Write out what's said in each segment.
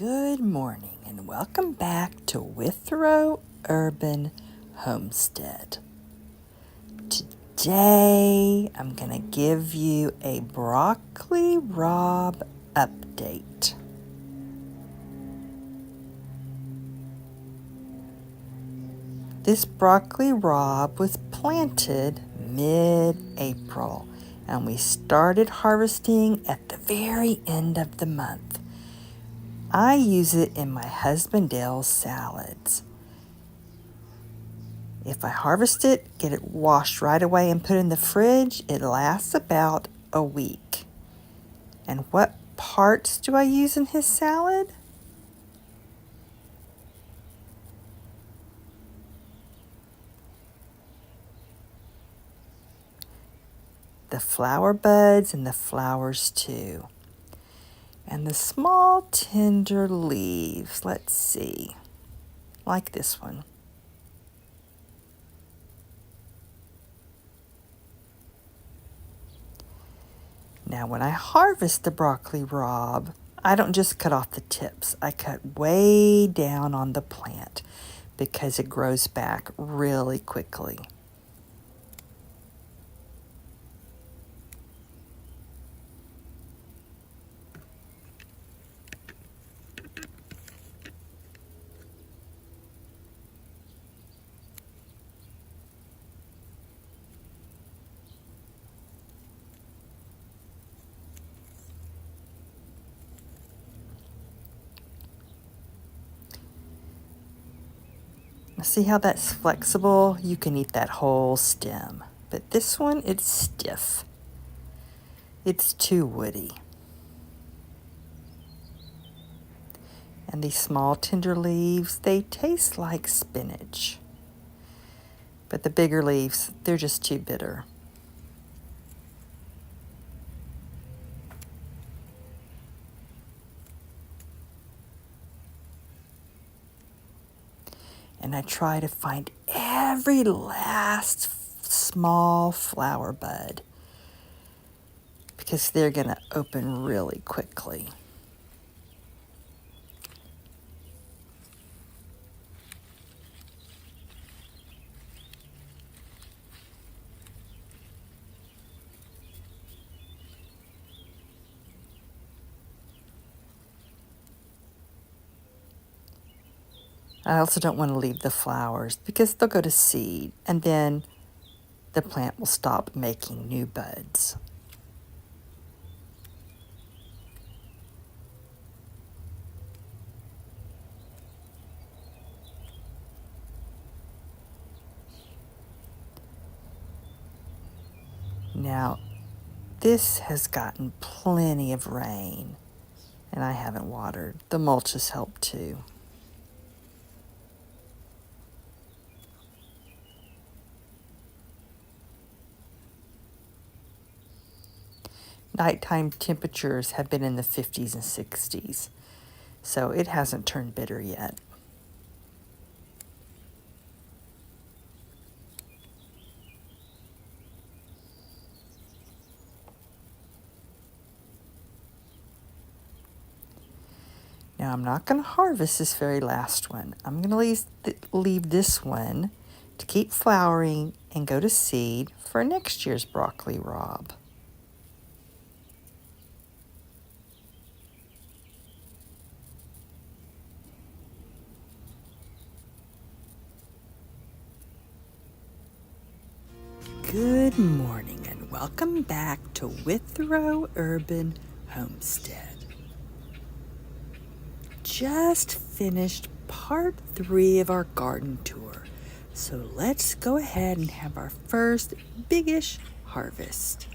Good morning and welcome back to Withrow Urban Homestead. Today I'm going to give you a broccoli rabe update. This broccoli rabe was planted mid-April and we started harvesting at the very end of the month. I use it in my husband Dale's salads. If I harvest it, get it washed right away and put in the fridge, it lasts about a week. And what parts do I use in his salad? The flower buds and the flowers too. And the small tender leaves, let's see, like this one. Now when I harvest the broccoli rabe, I don't just cut off the tips. I cut way down on the plant because it grows back really quickly. See how that's flexible? You can eat that whole stem. But this one, it's stiff. It's too woody. And these small tender leaves, they taste like spinach. But the bigger leaves, they're just too bitter. And I try to find every last small flower bud because they're going to open really quickly. I also don't want to leave the flowers because they'll go to seed and then the plant will stop making new buds. Now, this has gotten plenty of rain and I haven't watered. The mulch has helped too. Nighttime temperatures have been in the 50s and 60s, so it hasn't turned bitter yet. Now I'm not going to harvest this very last one. I'm going to leave this one to keep flowering and go to seed for next year's broccoli rabe. Good morning and welcome back to Withrow Urban Homestead. Just finished part 3 of our garden tour, so let's go ahead and have our first biggish harvest.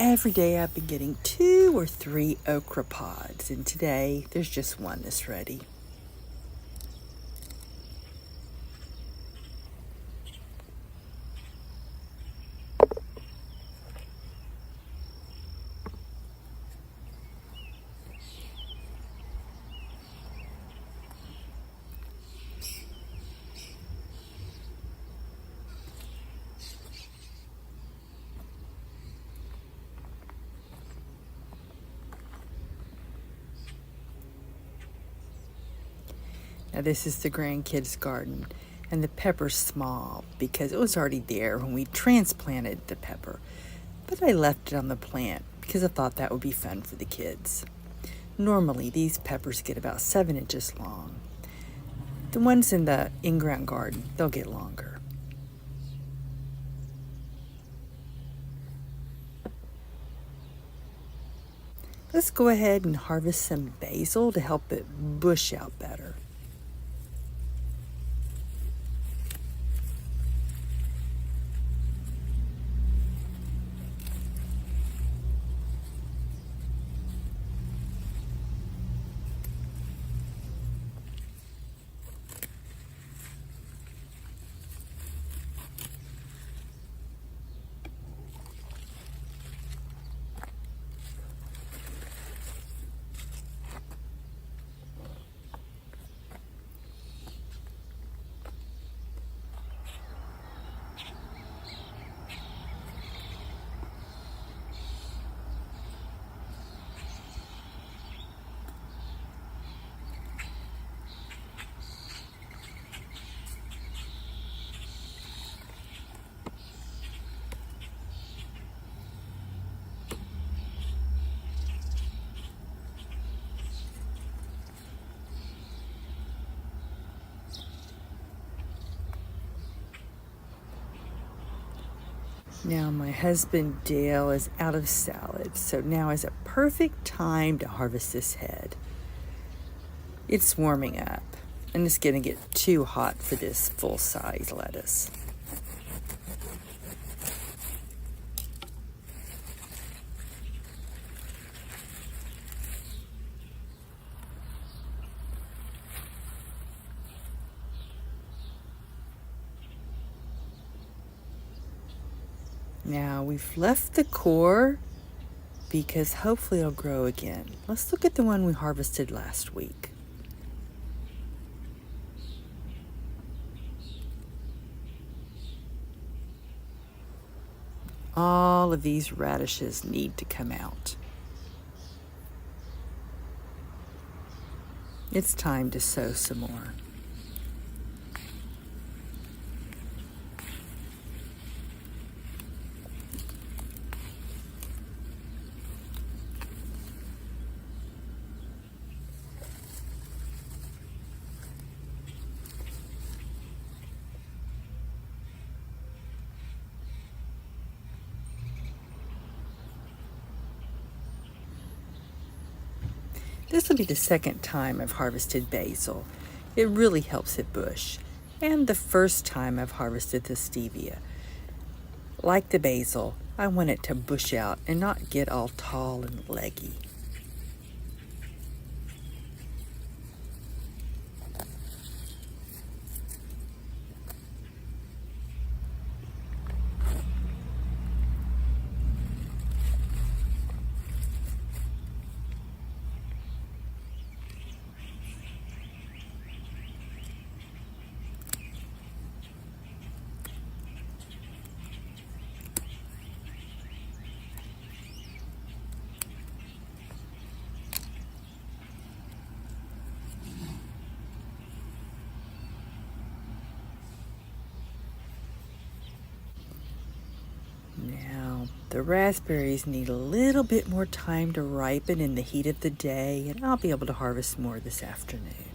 every day I've been getting 2 or 3 okra pods, and today there's just one that's ready. Now this is the grandkids' garden, and the pepper's small because it was already there when we transplanted the pepper. But I left it on the plant because I thought that would be fun for the kids. Normally these peppers get about 7 inches long. The ones in the in-ground garden, they'll get longer. Let's go ahead and harvest some basil to help it bush out better. Now my husband Dale is out of salad, so now is a perfect time to harvest this head. It's warming up, and it's going to get too hot for this full-size lettuce. Now we've left the core because hopefully it'll grow again. Let's look at the one we harvested last week. All of these radishes need to come out. It's time to sow some more. This will be the second time I've harvested basil. It really helps it bush. And the first time I've harvested the stevia. Like the basil, I want it to bush out and not get all tall and leggy. Now, the raspberries need a little bit more time to ripen in the heat of the day, and I'll be able to harvest more this afternoon.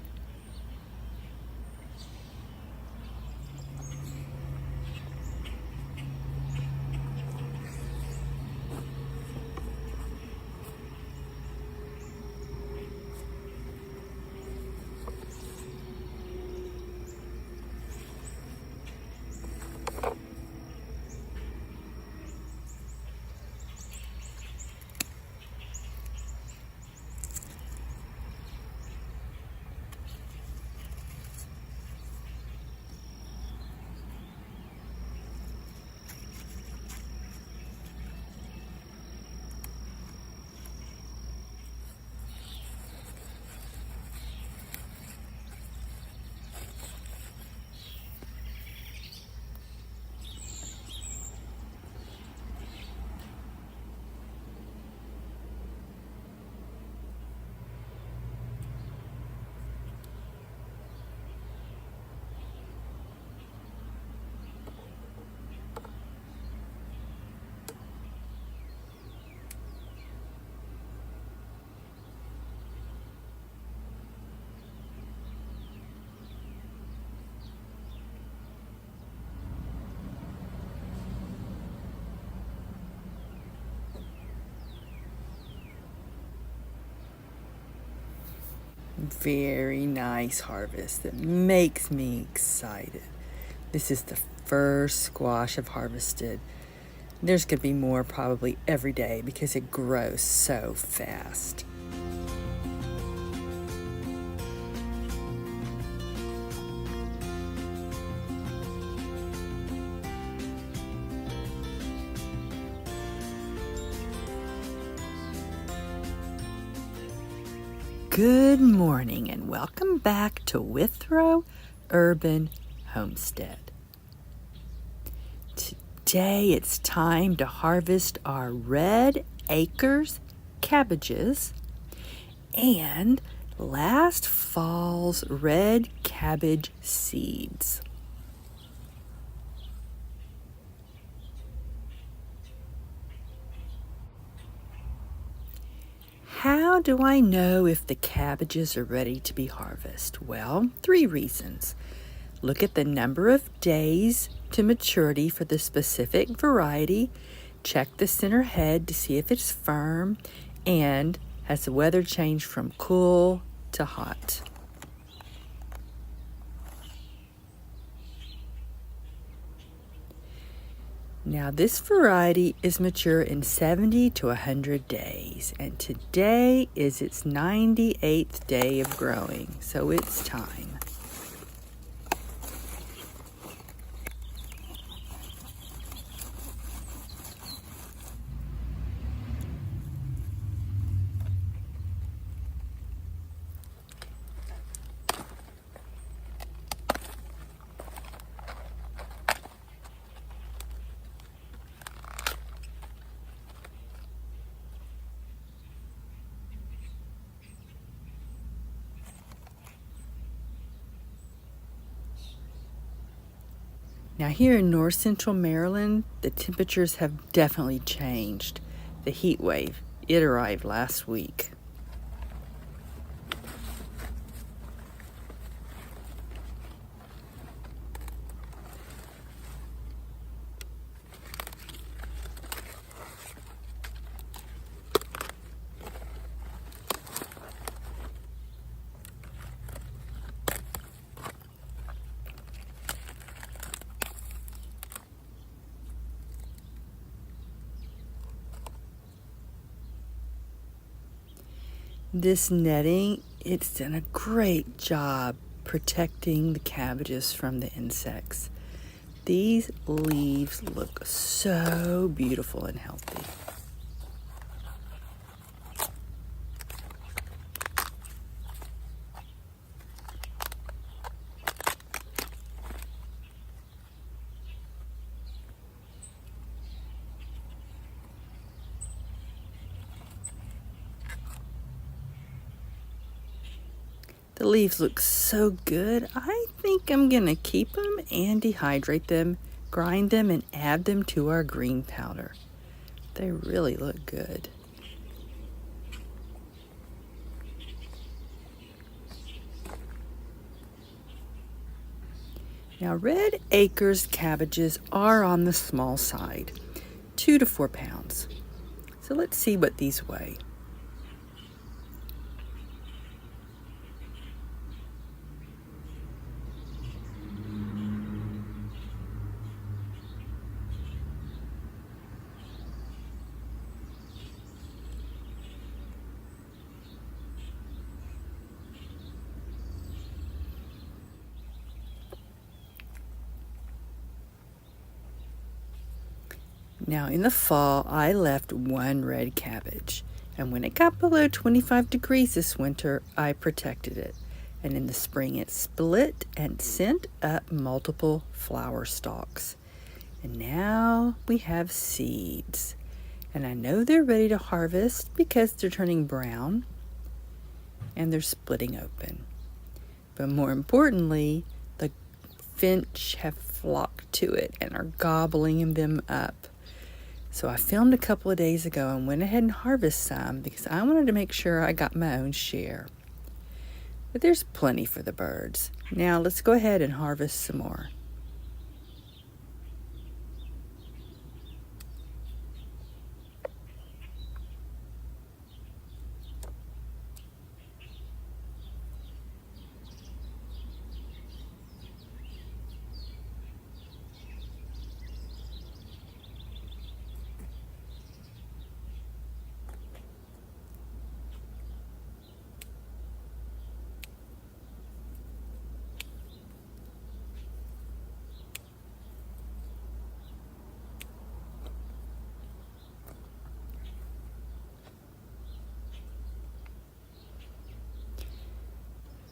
very nice harvest that makes me excited. This is the first squash I've harvested. There's going to be more probably every day because it grows so fast. Good morning and welcome back to Withrow Urban Homestead. Today it's time to harvest our red acres cabbages and last fall's red cabbage seeds. How do I know if the cabbages are ready to be harvested? Well, 3 reasons. Look at the number of days to maturity for the specific variety. Check the center head to see if it's firm, and has the weather changed from cool to hot. Now this variety is mature in 70 to 100 days, and today is its 98th day of growing, so it's time. Now here in north central Maryland, the temperatures have definitely changed. The heat wave, it arrived last week. This netting, it's done a great job protecting the cabbages from the insects. These leaves look so beautiful and healthy. The leaves look so good. I think I'm going to keep them and dehydrate them, grind them, and add them to our green powder. They really look good. Now, red acres cabbages are on the small side, 2 to 4 pounds. So let's see what these weigh. Now in the fall, I left 1 red cabbage, and when it got below 25 degrees this winter, I protected it. And in the spring, it split and sent up multiple flower stalks. And now we have seeds. And I know they're ready to harvest because they're turning brown and they're splitting open. But more importantly, the finch have flocked to it and are gobbling them up. So I filmed a couple of days ago and went ahead and harvested some because I wanted to make sure I got my own share. But there's plenty for the birds. Now let's go ahead and harvest some more.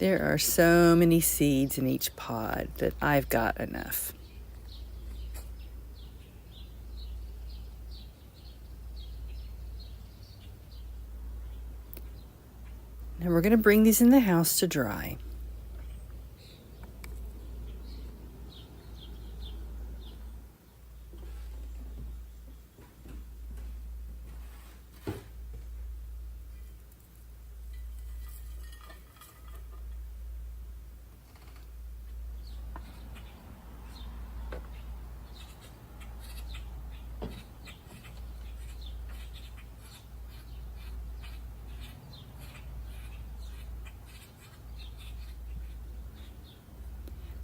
There are so many seeds in each pod that I've got enough. Now we're going to bring these in the house to dry.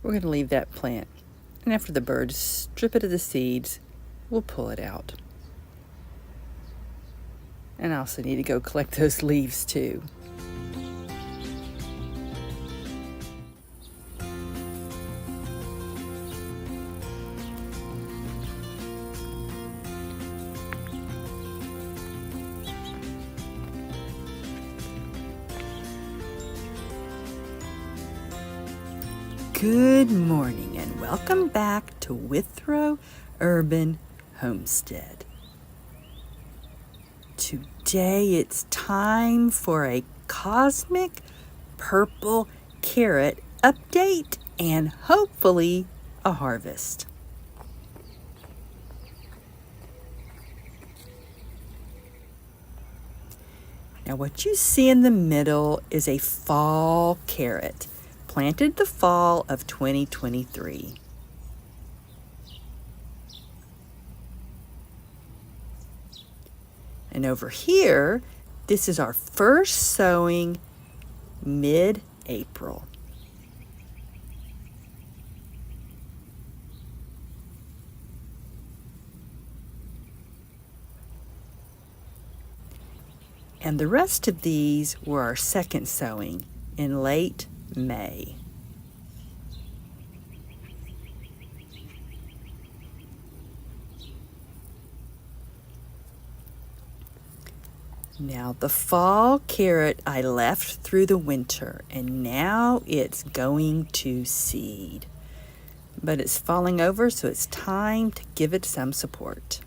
We're going to leave that plant, and after the birds strip it of the seeds, we'll pull it out. And I also need to go collect those leaves too. Good morning and welcome back to Withrow Urban Homestead. Today it's time for a cosmic purple carrot update and hopefully a harvest. Now what you see in the middle is a fall carrot, planted the fall of 2023. And over here, this is our first sowing mid-April. And the rest of these were our second sowing in late May. Now the fall carrot I left through the winter, and now it's going to seed. But it's falling over, so it's time to give it some support.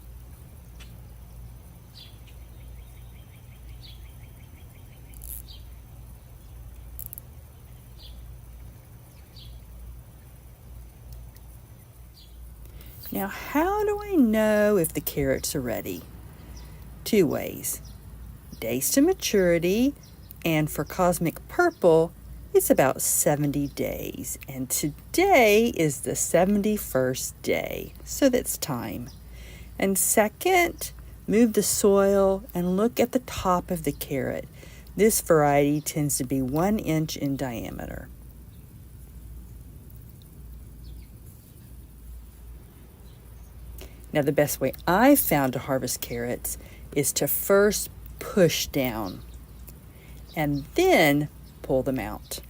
Now, how do I know if the carrots are ready? Two ways. Days to maturity, and for cosmic purple, it's about 70 days. And today is the 71st day, so that's time. And second, move the soil and look at the top of the carrot. This variety tends to be 1 inch in diameter. Now, the best way I've found to harvest carrots is to first push down and then pull them out.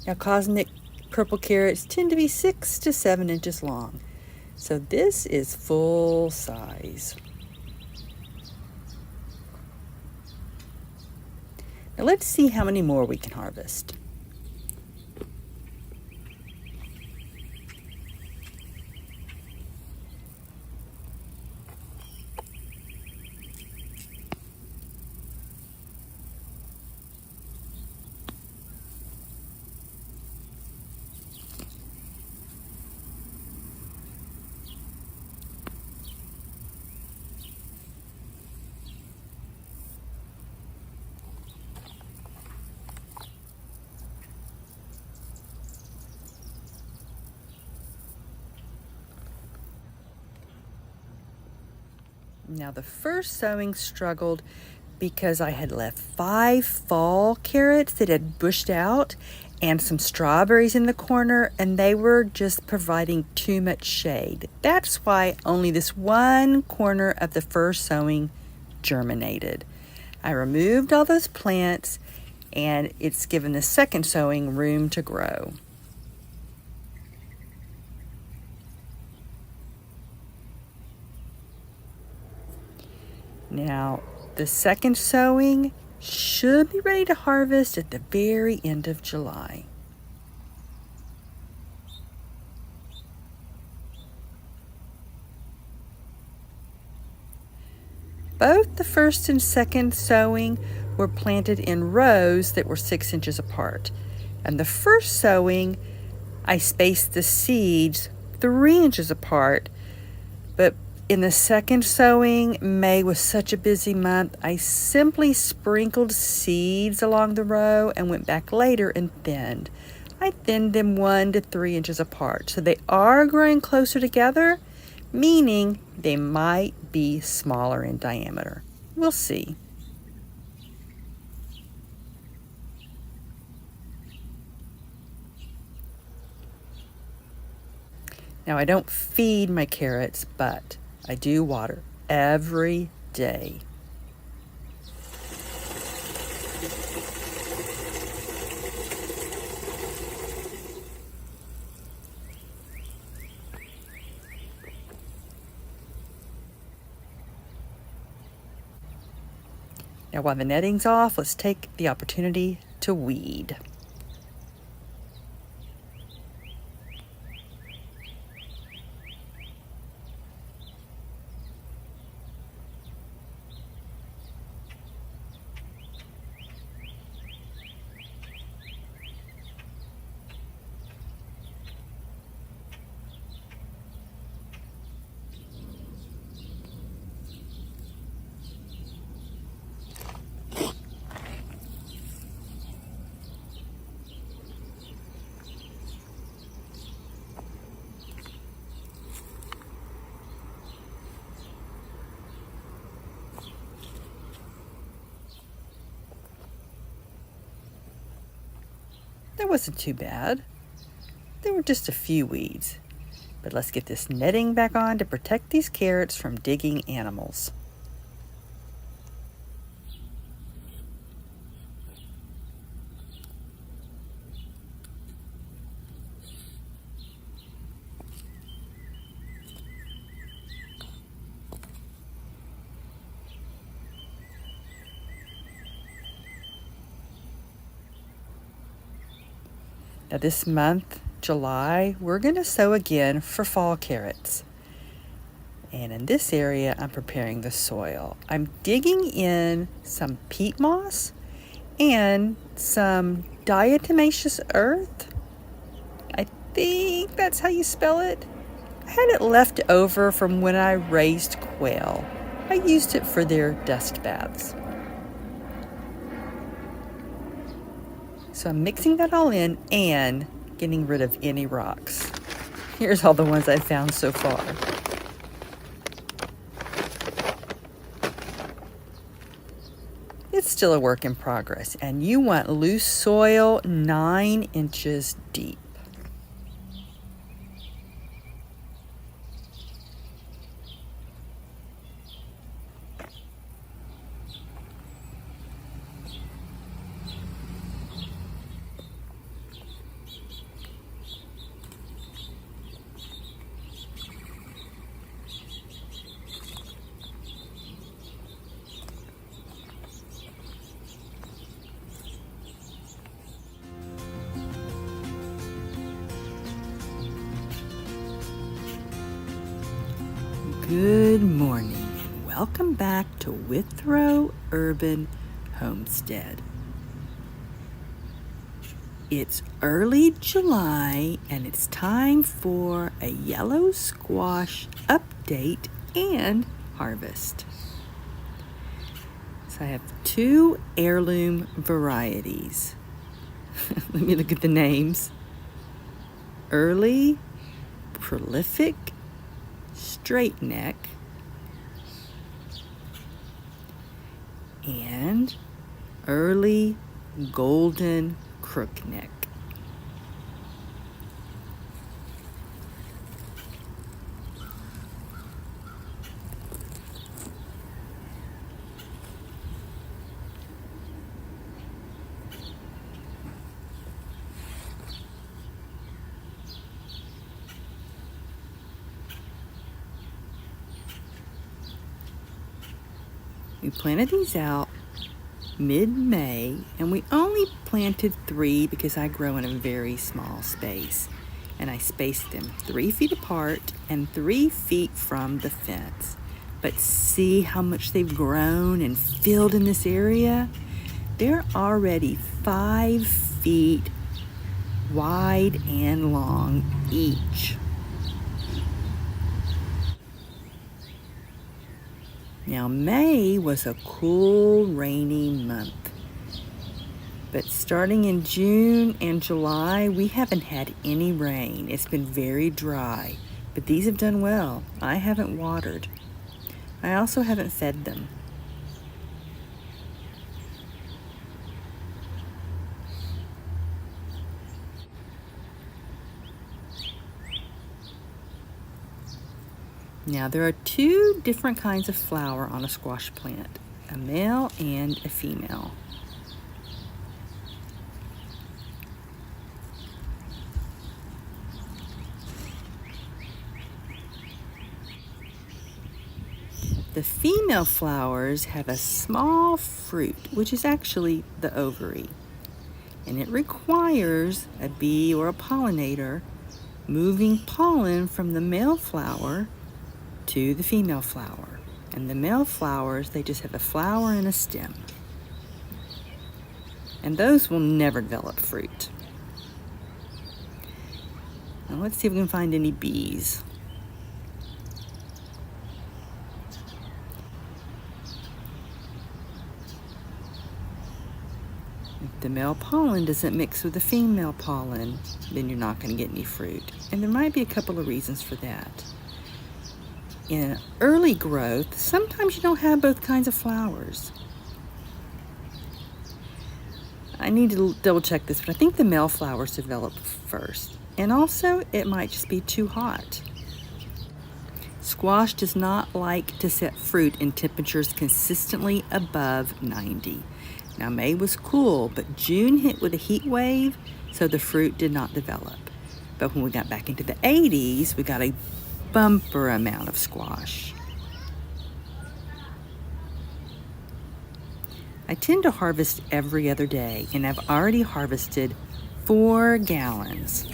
Now, cosmic purple carrots tend to be 6 to 7 inches long, so this is full size. Now let's see how many more we can harvest. Now the first sowing struggled because I had left 5 fall carrots that had bushed out and some strawberries in the corner, and they were just providing too much shade. That's why only this one corner of the first sowing germinated. I removed all those plants, and it's given the second sowing room to grow. Now, the second sowing should be ready to harvest at the very end of July. Both the first and second sowing were planted in rows that were 6 inches apart. And the first sowing, I spaced the seeds 3 inches apart. But in the second sowing, May was such a busy month, I simply sprinkled seeds along the row and went back later and thinned. I thinned them 1 to 3 inches apart. So they are growing closer together, meaning they might be smaller in diameter. We'll see. Now, I don't feed my carrots, but I do water every day. Now, while the netting's off, let's take the opportunity to weed. That wasn't too bad. There were just a few weeds. But let's get this netting back on to protect these carrots from digging animals. Now this month, July, we're going to sow again for fall carrots. And in this area, I'm preparing the soil. I'm digging in some peat moss and some diatomaceous earth. I think that's how you spell it. I had it left over from when I raised quail. I used it for their dust baths. So I'm mixing that all in and getting rid of any rocks. Here's all the ones I've found so far. It's still a work in progress, and you want loose soil 9 inches deep. Good morning, and welcome back to Withrow Urban Homestead. It's early July, and it's time for a yellow squash update and harvest. So I have 2 heirloom varieties. Let me look at the names. Early Prolific Straight Neck and Early Golden Crook Neck. We planted these out mid-May, and we only planted 3 because I grow in a very small space. And I spaced them 3 feet apart and 3 feet from the fence. But see how much they've grown and filled in this area? They're already 5 feet wide and long each. Now, May was a cool, rainy month. But starting in June and July, we haven't had any rain. It's been very dry. But these have done well. I haven't watered. I also haven't fed them. Now, there are 2 different kinds of flower on a squash plant, a male and a female. The female flowers have a small fruit, which is actually the ovary, and it requires a bee or a pollinator moving pollen from the male flower to the female flower. And the male flowers, they just have a flower and a stem. And those will never develop fruit. Now let's see if we can find any bees. If the male pollen doesn't mix with the female pollen, then you're not going to get any fruit. And there might be a couple of reasons for that. In early growth, sometimes you don't have both kinds of flowers. I need to double check this, but I think the male flowers develop first. And also, it might just be too hot. Squash does not like to set fruit in temperatures consistently above 90. Now, May was cool, but June hit with a heat wave, so the fruit did not develop. But when we got back into the 80s, we got a bumper amount of squash. I tend to harvest every other day, and I've already harvested 4 gallons.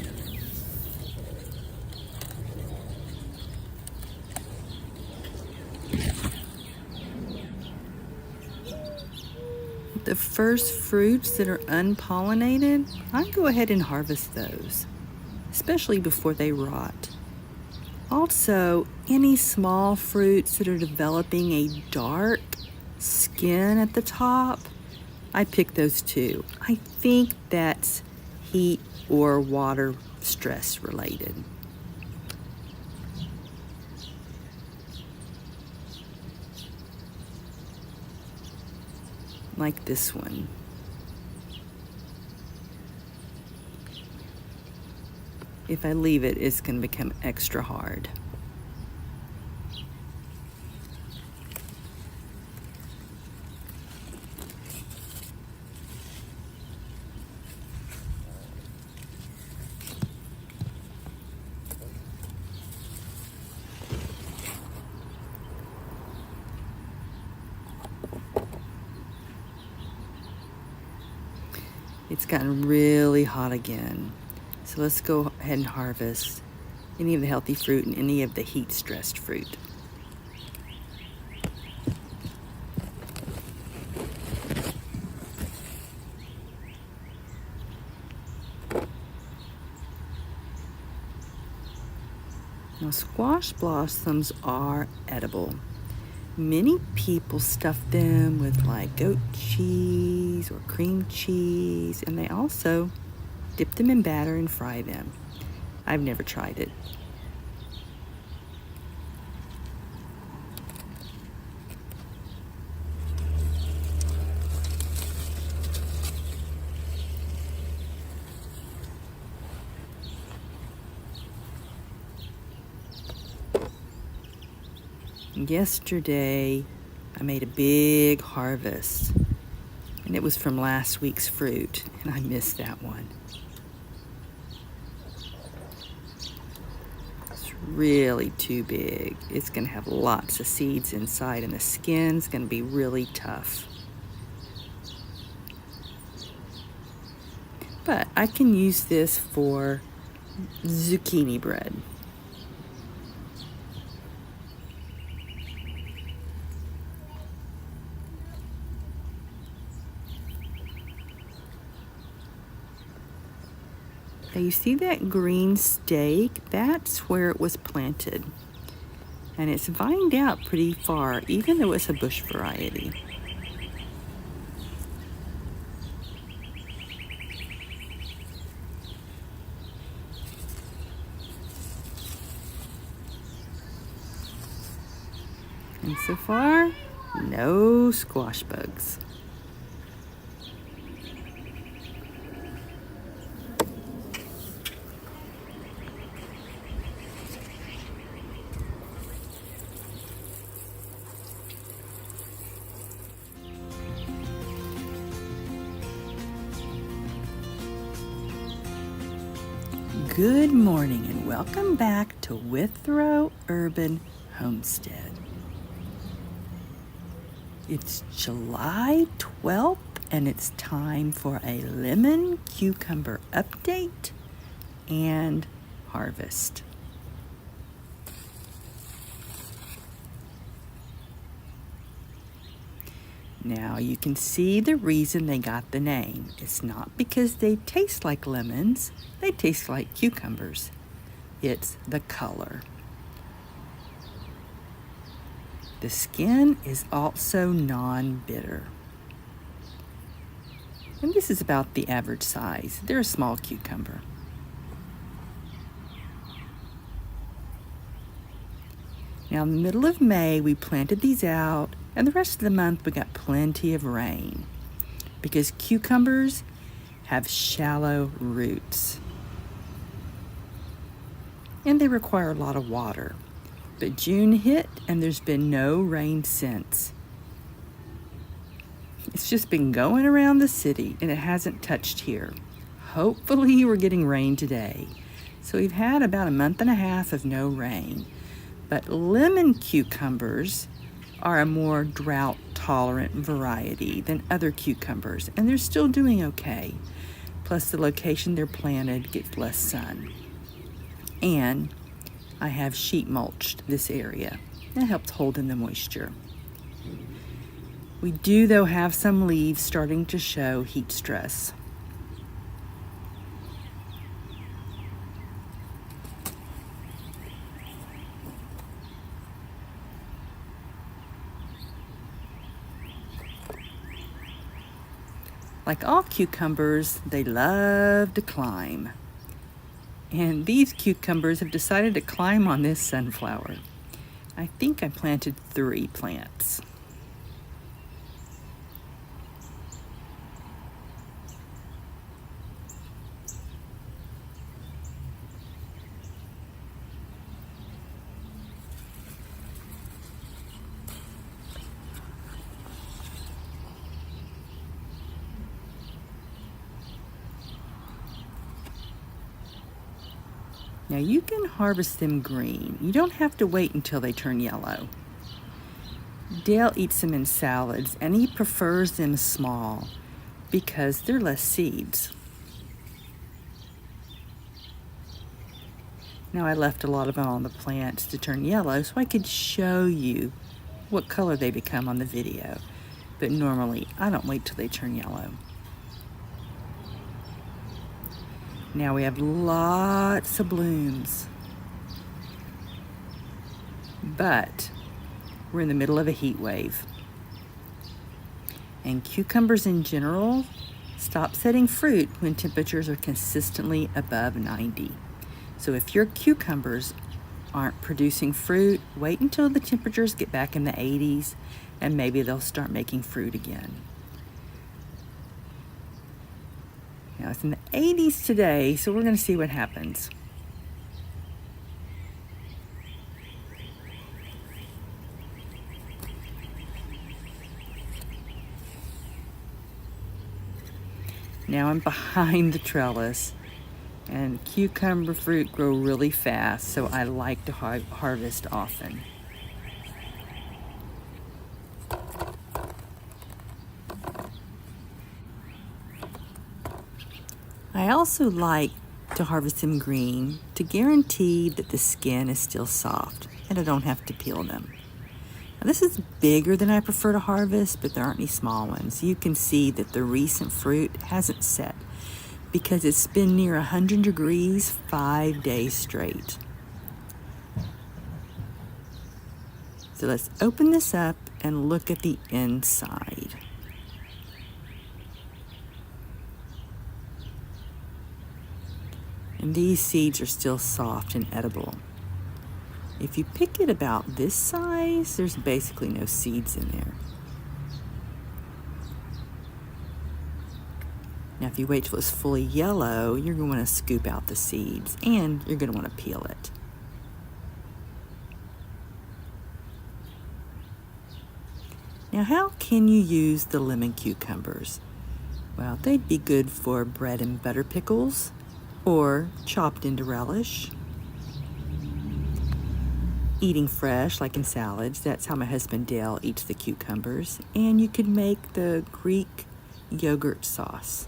The first fruits that are unpollinated, I go ahead and harvest those, especially before they rot. Also, any small fruits that are developing a dark skin at the top, I pick those too. I think that's heat or water stress related. Like this one. If I leave it, it's going to become extra hard. It's gotten really hot again. So let's go ahead and harvest any of the healthy fruit and any of the heat-stressed fruit. Now, squash blossoms are edible. Many people stuff them with like goat cheese or cream cheese, and they also dip them in batter and fry them. I've never tried it. Yesterday, I made a big harvest, and it was from last week's fruit, and I missed that one. It's really too big. It's going to have lots of seeds inside, and the skin's going to be really tough. But I can use this for zucchini bread. Now you see that green stake? That's where it was planted. And it's vined out pretty far, even though it's a bush variety. And so far, no squash bugs. Good morning and welcome back to Withrow Urban Homestead. It's July 12th and it's time for a lemon cucumber update and harvest. Now you can see the reason they got the name. It's not because they taste like lemons, they taste like cucumbers. It's the color. The skin is also non-bitter. And this is about the average size. They're a small cucumber. Now in the middle of May, we planted these out, and the rest of the month we got plenty of rain because cucumbers have shallow roots and they require a lot of water. But June hit and there's been no rain since. It's just been going around the city and it hasn't touched here. Hopefully we're getting rain today. So we've had about a month and a half of no rain. But lemon cucumbers are a more drought-tolerant variety than other cucumbers, and they're still doing okay. Plus, the location they're planted gets less sun. And I have sheet mulched this area. That helps hold in the moisture. We do, though, have some leaves starting to show heat stress. Like all cucumbers, they love to climb. And these cucumbers have decided to climb on this sunflower. I think I planted 3 plants. Now you can harvest them green. You don't have to wait until they turn yellow. Dale eats them in salads and he prefers them small because they're less seeds. Now I left a lot of them on the plants to turn yellow so I could show you what color they become on the video. But normally I don't wait till they turn yellow. Now we have lots of blooms, but we're in the middle of a heat wave. And cucumbers in general stop setting fruit when temperatures are consistently above 90. So if your cucumbers aren't producing fruit, wait until the temperatures get back in the 80s and maybe they'll start making fruit again. Now it's in the 80s today, so we're going to see what happens. Now I'm behind the trellis And cucumber fruit grow really fast, so I like to harvest often. I also like to harvest them green to guarantee that the skin is still soft and I don't have to peel them. Now, this is bigger than I prefer to harvest, but there aren't any small ones. You can see that the recent fruit hasn't set because it's been near 100 degrees 5 days straight. So let's open this up and look at the inside. And these seeds are still soft and edible. If you pick it about this size, there's basically no seeds in there. Now, if you wait till it's fully yellow, you're going to want to scoop out the seeds and you're going to want to peel it. Now, how can you use the lemon cucumbers? Well, they'd be good for bread and butter pickles or chopped into relish. Eating fresh, like in salads, that's how my husband Dale eats the cucumbers. And you could make the Greek yogurt sauce.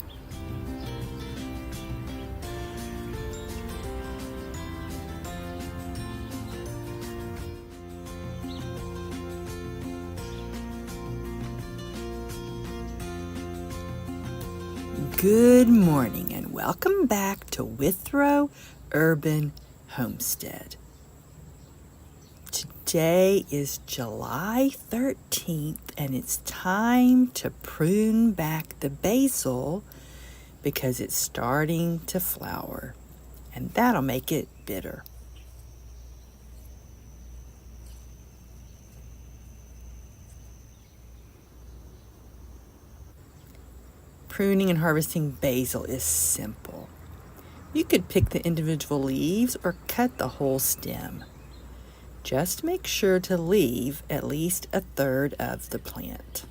Good morning and welcome back to Withrow Urban Homestead. Today is July 13th and it's time to prune back the basil because it's starting to flower and that'll make it bitter. Pruning and harvesting basil is simple. You could pick the individual leaves or cut the whole stem. Just make sure to leave at least a third of the plant.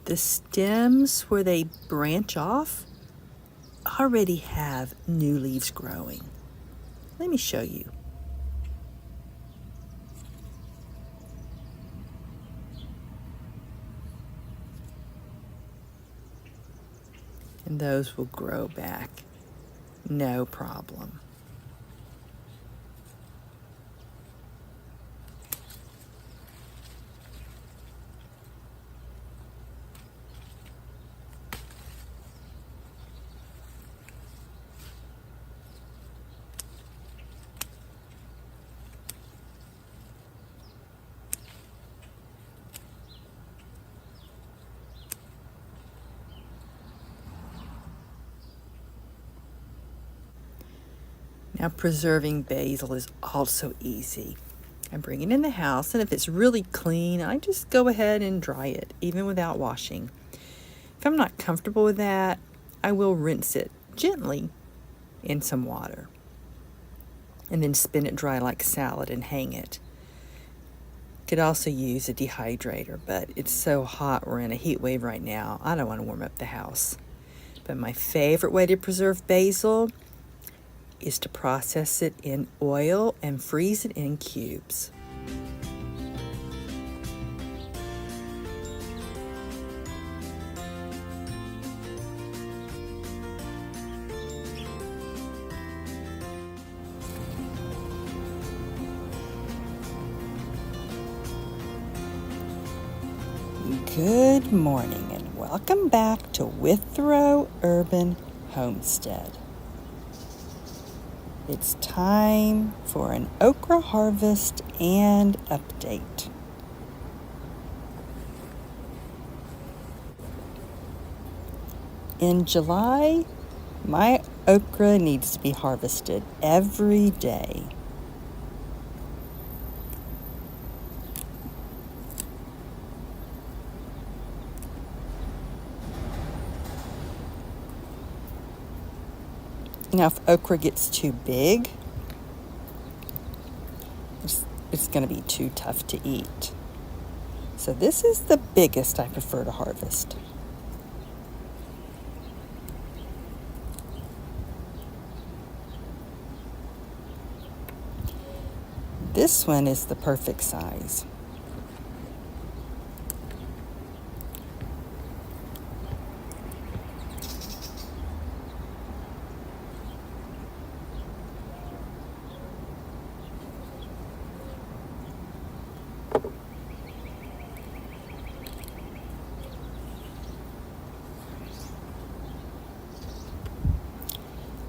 The stems where they branch off already have new leaves growing. Let me show you. And those will grow back, no problem. Now, preserving basil is also easy. I bring it in the house, and if it's really clean, I just go ahead and dry it, even without washing. If I'm not comfortable with that, I will rinse it gently in some water, and then spin it dry like salad and hang it. Could also use a dehydrator, but it's so hot, we're in a heat wave right now, I don't want to warm up the house. But my favorite way to preserve basil is to process it in oil and freeze it in cubes. Good morning and welcome back to Withrow Urban Homestead. It's time for an okra harvest and update. In July, My okra needs to be harvested every day. Now, if okra gets too big, it's going to be too tough to eat. So this is the biggest I prefer to harvest. This one is the perfect size.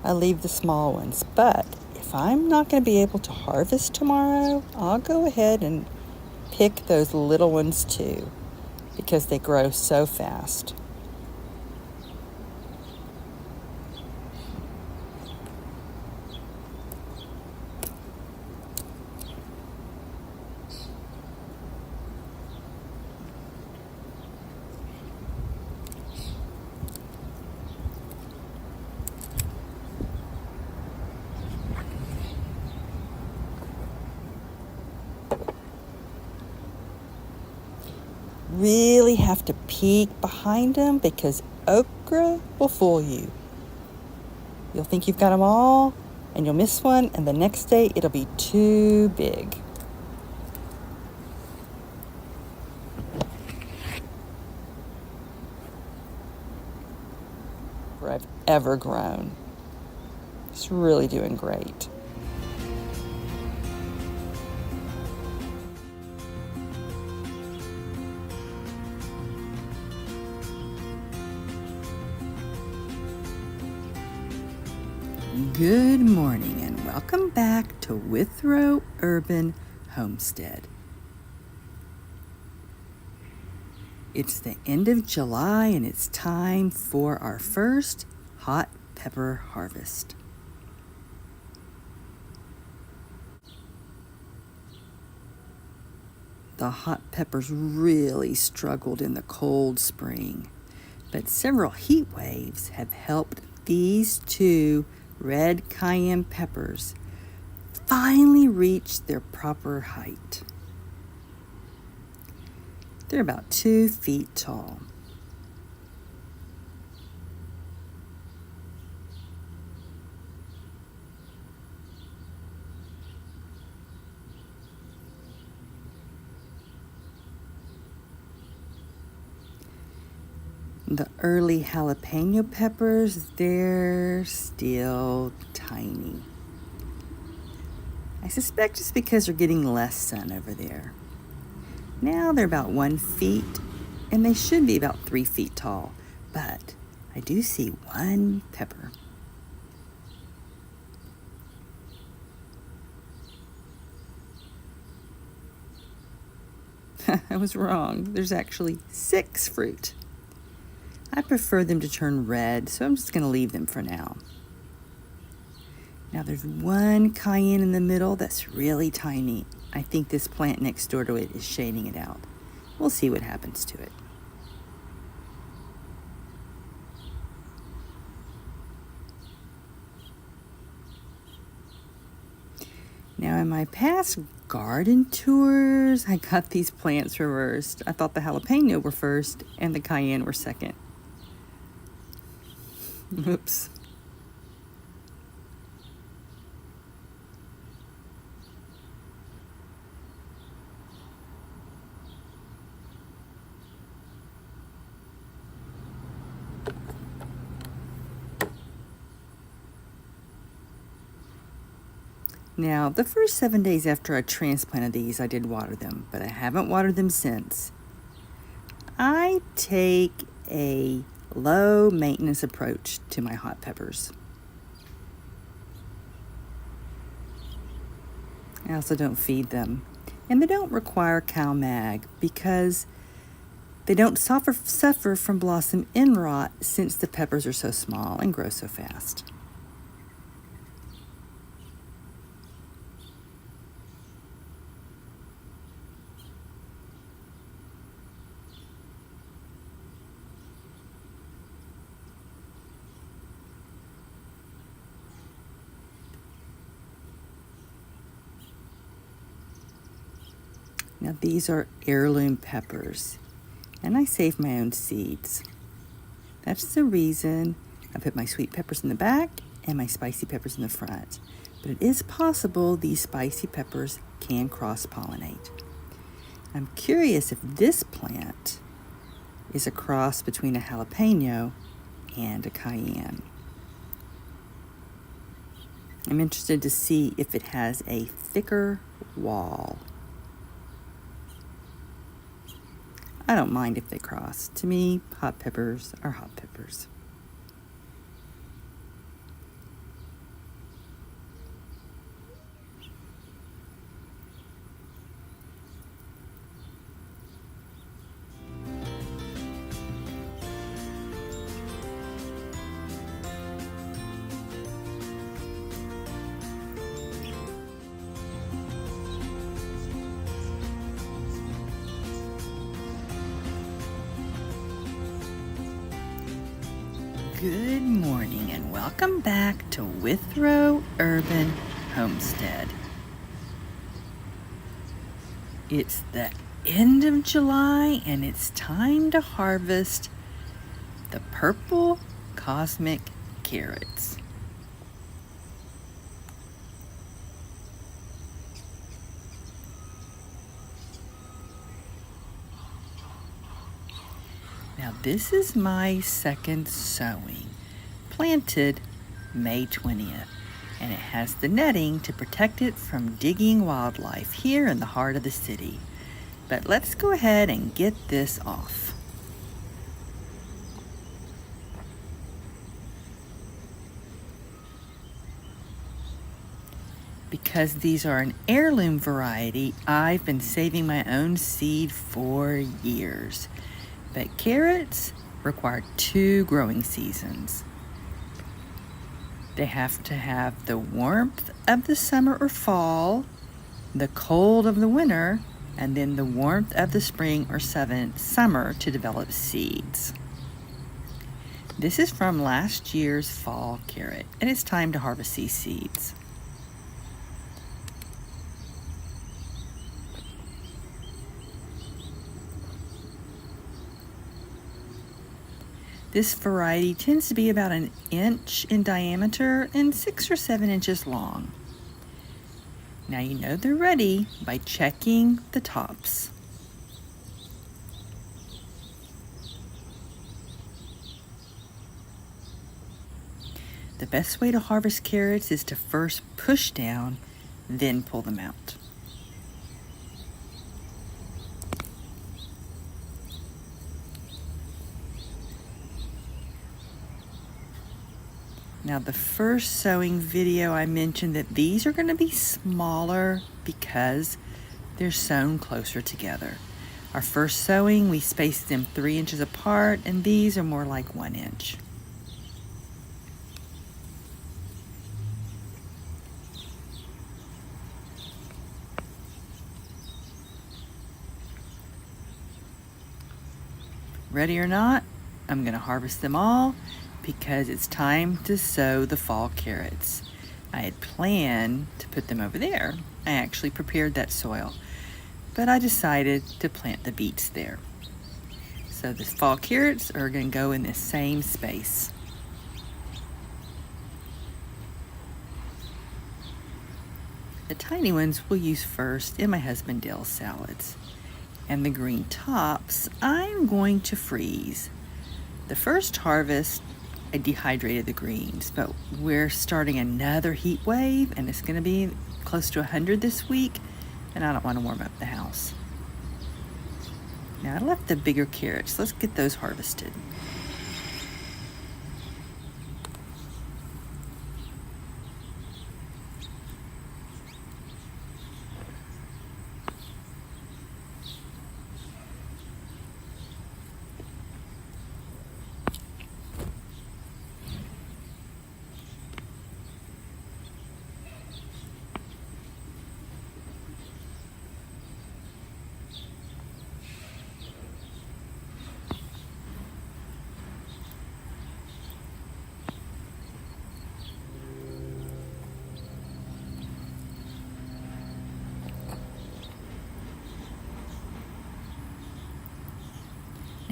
I leave the small ones, but if I'm not going to be able to harvest tomorrow, I'll go ahead and pick those little ones too, because they grow so fast. Really have to peek behind them because okra will fool you. You'll think you've got them all and you'll miss one, and the next day it'll be too big. Where I've ever grown. It's really doing great. Good morning and welcome back to Withrow Urban Homestead. It's the end of July and it's time for our first hot pepper harvest. The hot peppers really struggled in the cold spring, but several heat waves have helped these two red cayenne peppers finally reach their proper height. They're about 2 feet tall. The early jalapeno peppers, they're still tiny. I suspect it's because they're getting less sun over there. Now they're about 1 feet, and they should be about 3 feet tall, but I do see one pepper. I was wrong. There's actually 6 fruit. I prefer them to turn red, so I'm just going to leave them for now. Now there's one cayenne in the middle that's really tiny. I think this plant next door to it is shading it out. We'll see what happens to it. Now in my past garden tours, I got these plants reversed. I thought the jalapeno were first and the cayenne were second. Oops. Now, the first 7 days after I transplanted these, I did water them, but I haven't watered them since. I take a low maintenance approach to my hot peppers. I also don't feed them, and they don't require cow mag because They don't suffer from blossom end rot since the peppers are so small and grow so fast. Now these are heirloom peppers, and I save my own seeds. That's the reason I put my sweet peppers in the back and my spicy peppers in the front. But it is possible these spicy peppers can cross-pollinate. I'm curious if this plant is a cross between a jalapeno and a cayenne. I'm interested to see if it has a thicker wall. I don't mind if they cross. To me, hot peppers are hot peppers. Good morning and welcome back to Withrow Urban Homestead. It's the end of July and it's time to harvest the purple cosmic carrots. Now this is my second sowing, planted May 20th, and it has the netting to protect it from digging wildlife here in the heart of the city. But let's go ahead and get this off. Because these are an heirloom variety, I've been saving my own seed for years. But carrots require 2 growing seasons. They have to have the warmth of the summer or fall, the cold of the winter, and then the warmth of the spring or summer to develop seeds. This is from last year's fall carrot, and it's time to harvest these seeds. This variety tends to be about 1 inch in diameter and 6 or 7 inches long. Now you know they're ready by checking the tops. The best way to harvest carrots is to first push down, then pull them out. Now the first sowing video I mentioned that these are going to be smaller because they're sown closer together. Our first sowing, we spaced them 3 inches apart, and these are more like 1 inch. Ready or not, I'm going to harvest them all because it's time to sow the fall carrots. I had planned to put them over there. I actually prepared that soil, but I decided to plant the beets there. So the fall carrots are going to go in the same space. The tiny ones we'll use first in my husband Dale's salads. And the green tops I'm going to freeze. The first harvest I dehydrated the greens, but we're starting another heat wave and it's going to be close to 100 this week, and I don't want to warm up the house. Now I left the bigger carrots. Let's get those harvested.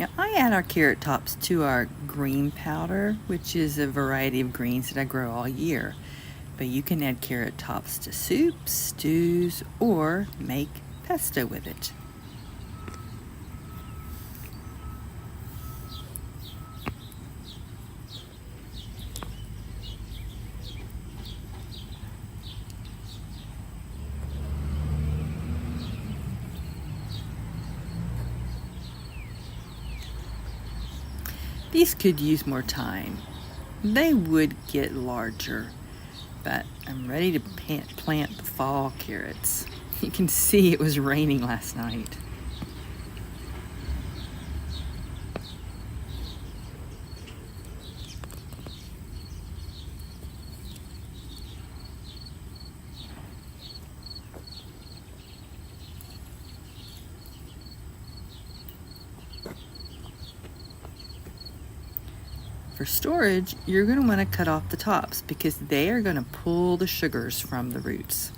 Now I add our carrot tops to our green powder, which is a variety of greens that I grow all year. But you can add carrot tops to soups, stews, or make pesto with it. These could use more time. They would get larger, but I'm ready to plant the fall carrots. You can see it was raining last night. For storage, you're going to want to cut off the tops because they are going to pull the sugars from the roots.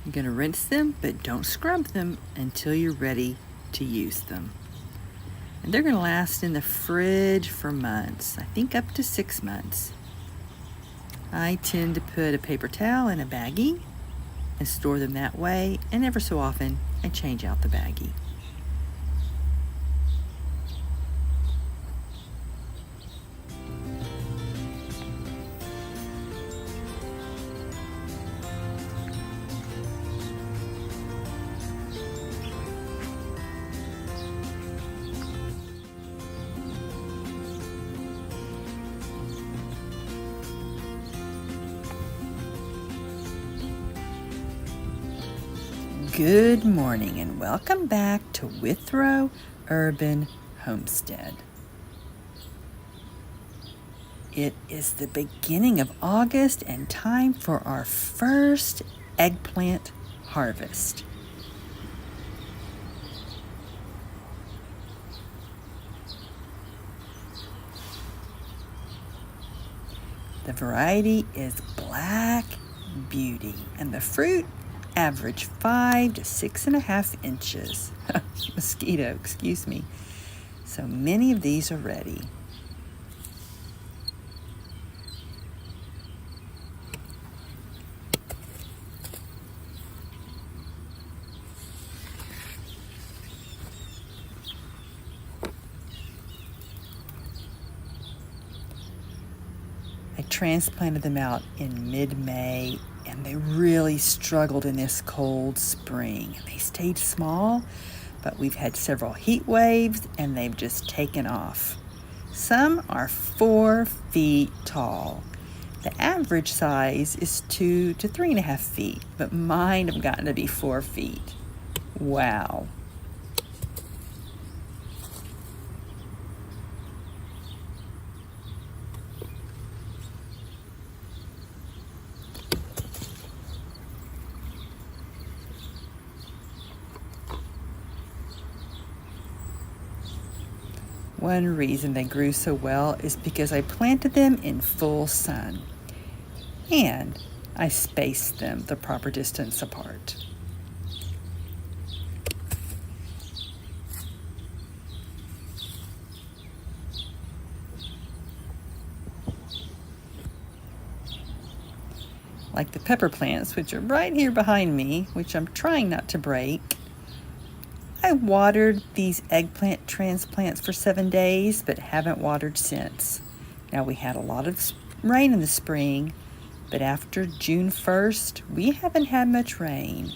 You're going to rinse them, but don't scrub them until you're ready to use them. And they're going to last in the fridge for months, I think up to 6 months. I tend to put a paper towel in a baggie and store them that way, and ever so often I change out the baggie. Good morning and welcome back to Withrow Urban Homestead. It is the beginning of August and time for our first eggplant harvest. The variety is Black Beauty and the fruit average 5 to 6.5 inches. Mosquito, excuse me. So many of these are ready. I transplanted them out in mid-May, and they really struggled in this cold spring. They stayed small, but we've had several heat waves and they've just taken off. Some are 4 feet tall. The average size is 2 to 3.5 feet, but mine have gotten to be 4 feet. Wow. One reason they grew so well is because I planted them in full sun and I spaced them the proper distance apart. Like the pepper plants, which are right here behind me, which I'm trying not to break, I watered these eggplant transplants for 7 days, but haven't watered since. Now we had a lot of rain in the spring, but after June 1st, we haven't had much rain.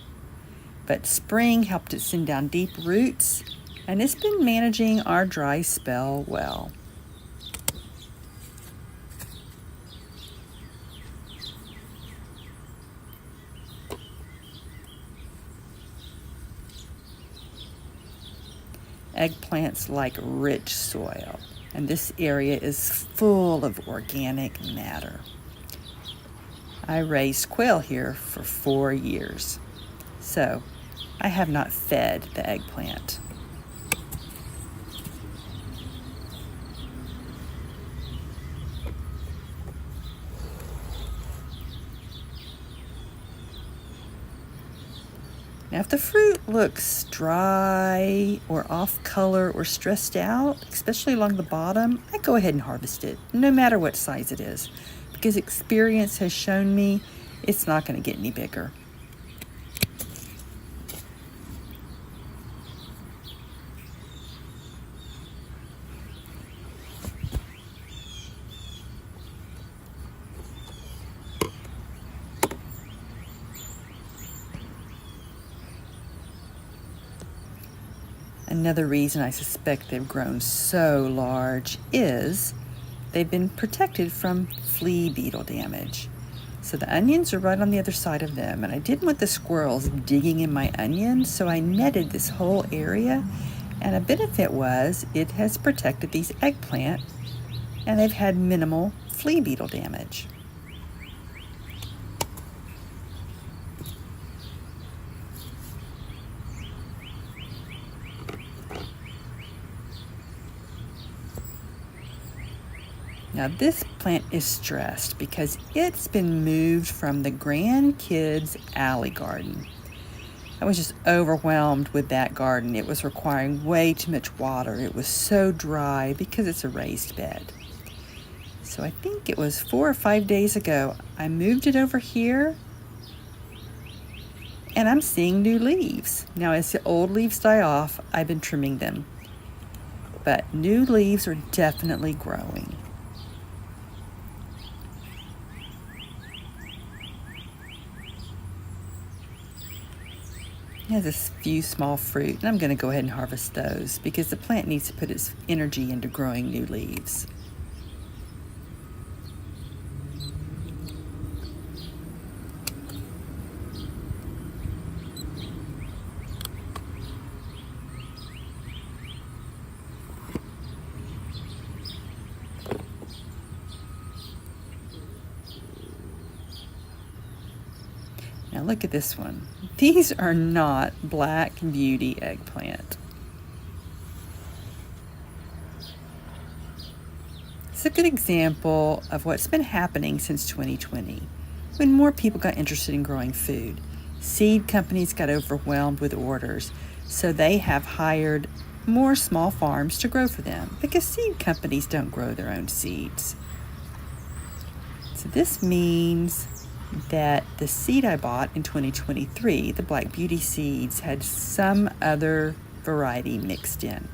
But spring helped it send down deep roots, and it's been managing our dry spell well. Eggplants like rich soil, and this area is full of organic matter. I raised quail here for 4 years, so I have not fed the eggplant. Now, if the fruit looks dry or off color or stressed out, especially along the bottom, I go ahead and harvest it, no matter what size it is, because experience has shown me it's not going to get any bigger. Another reason I suspect they've grown so large is they've been protected from flea beetle damage. So the onions are right on the other side of them, and I didn't want the squirrels digging in my onions, so I netted this whole area, and a benefit was it has protected these eggplant, and they've had minimal flea beetle damage. Now this plant is stressed because it's been moved from the grandkids' alley garden. I was just overwhelmed with that garden. It was requiring way too much water. It was so dry because it's a raised bed. So I think it was 4 or 5 days ago, I moved it over here, and I'm seeing new leaves. Now as the old leaves die off, I've been trimming them, but new leaves are definitely growing. It has a few small fruit, and I'm going to go ahead and harvest those because the plant needs to put its energy into growing new leaves. Now look at this one. These are not Black Beauty eggplant. It's a good example of what's been happening since 2020, when more people got interested in growing food. Seed companies got overwhelmed with orders, so they have hired more small farms to grow for them because seed companies don't grow their own seeds. So this means that the seed I bought in 2023, the Black Beauty seeds, had some other variety mixed in.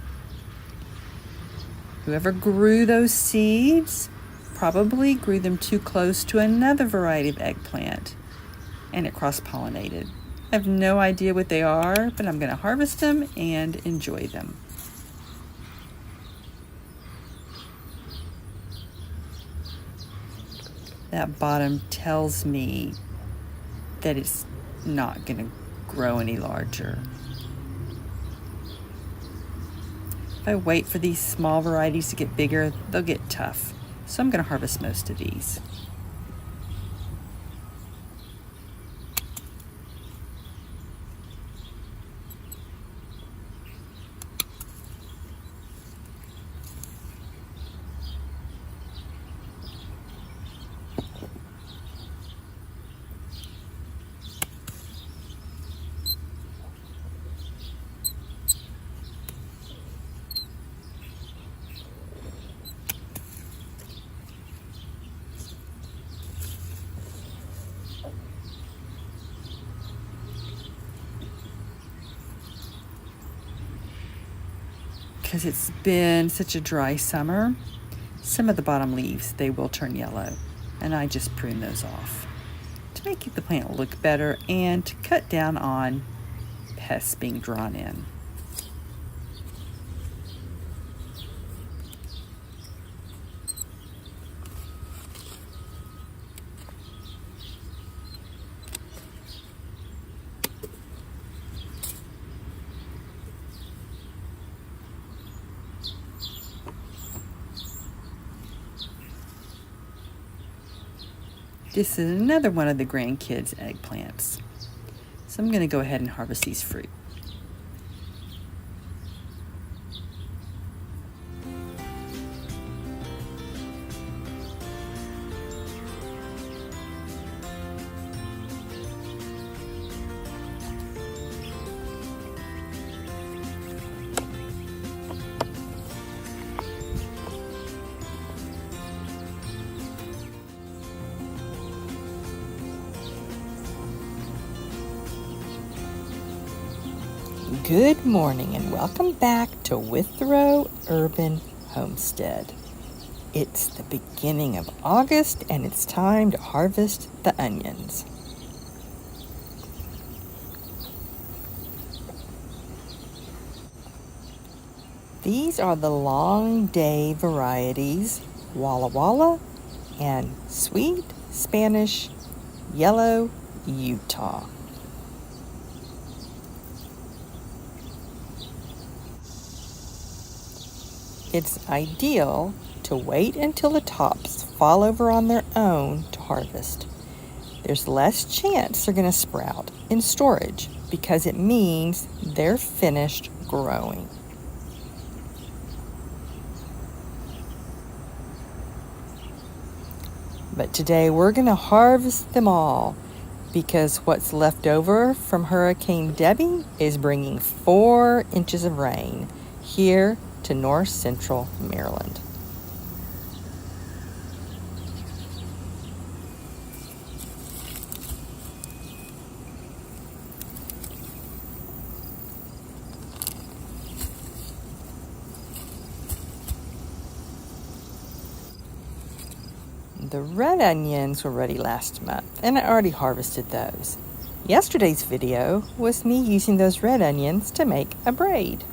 Whoever grew those seeds probably grew them too close to another variety of eggplant, and it cross-pollinated. I have no idea what they are, but I'm going to harvest them and enjoy them. That bottom tells me that it's not going to grow any larger. If I wait for these small varieties to get bigger, they'll get tough. So I'm going to harvest most of these. Because it's been such a dry summer, some of the bottom leaves, they will turn yellow, and I just prune those off to make the plant look better and to cut down on pests being drawn in. This is another one of the grandkids' eggplants. So I'm going to go ahead and harvest these fruit. Good morning and welcome back to Withrow Urban Homestead. It's the beginning of August and it's time to harvest the onions. These are the long day varieties, Walla Walla and Sweet Spanish Yellow Utah. It's ideal to wait until the tops fall over on their own to harvest. There's less chance they're going to sprout in storage because it means they're finished growing. But today we're going to harvest them all because what's left over from Hurricane Debbie is bringing 4 inches of rain here to north central Maryland. The red onions were ready last month, and I already harvested those. Yesterday's video was me using those red onions to make a braid.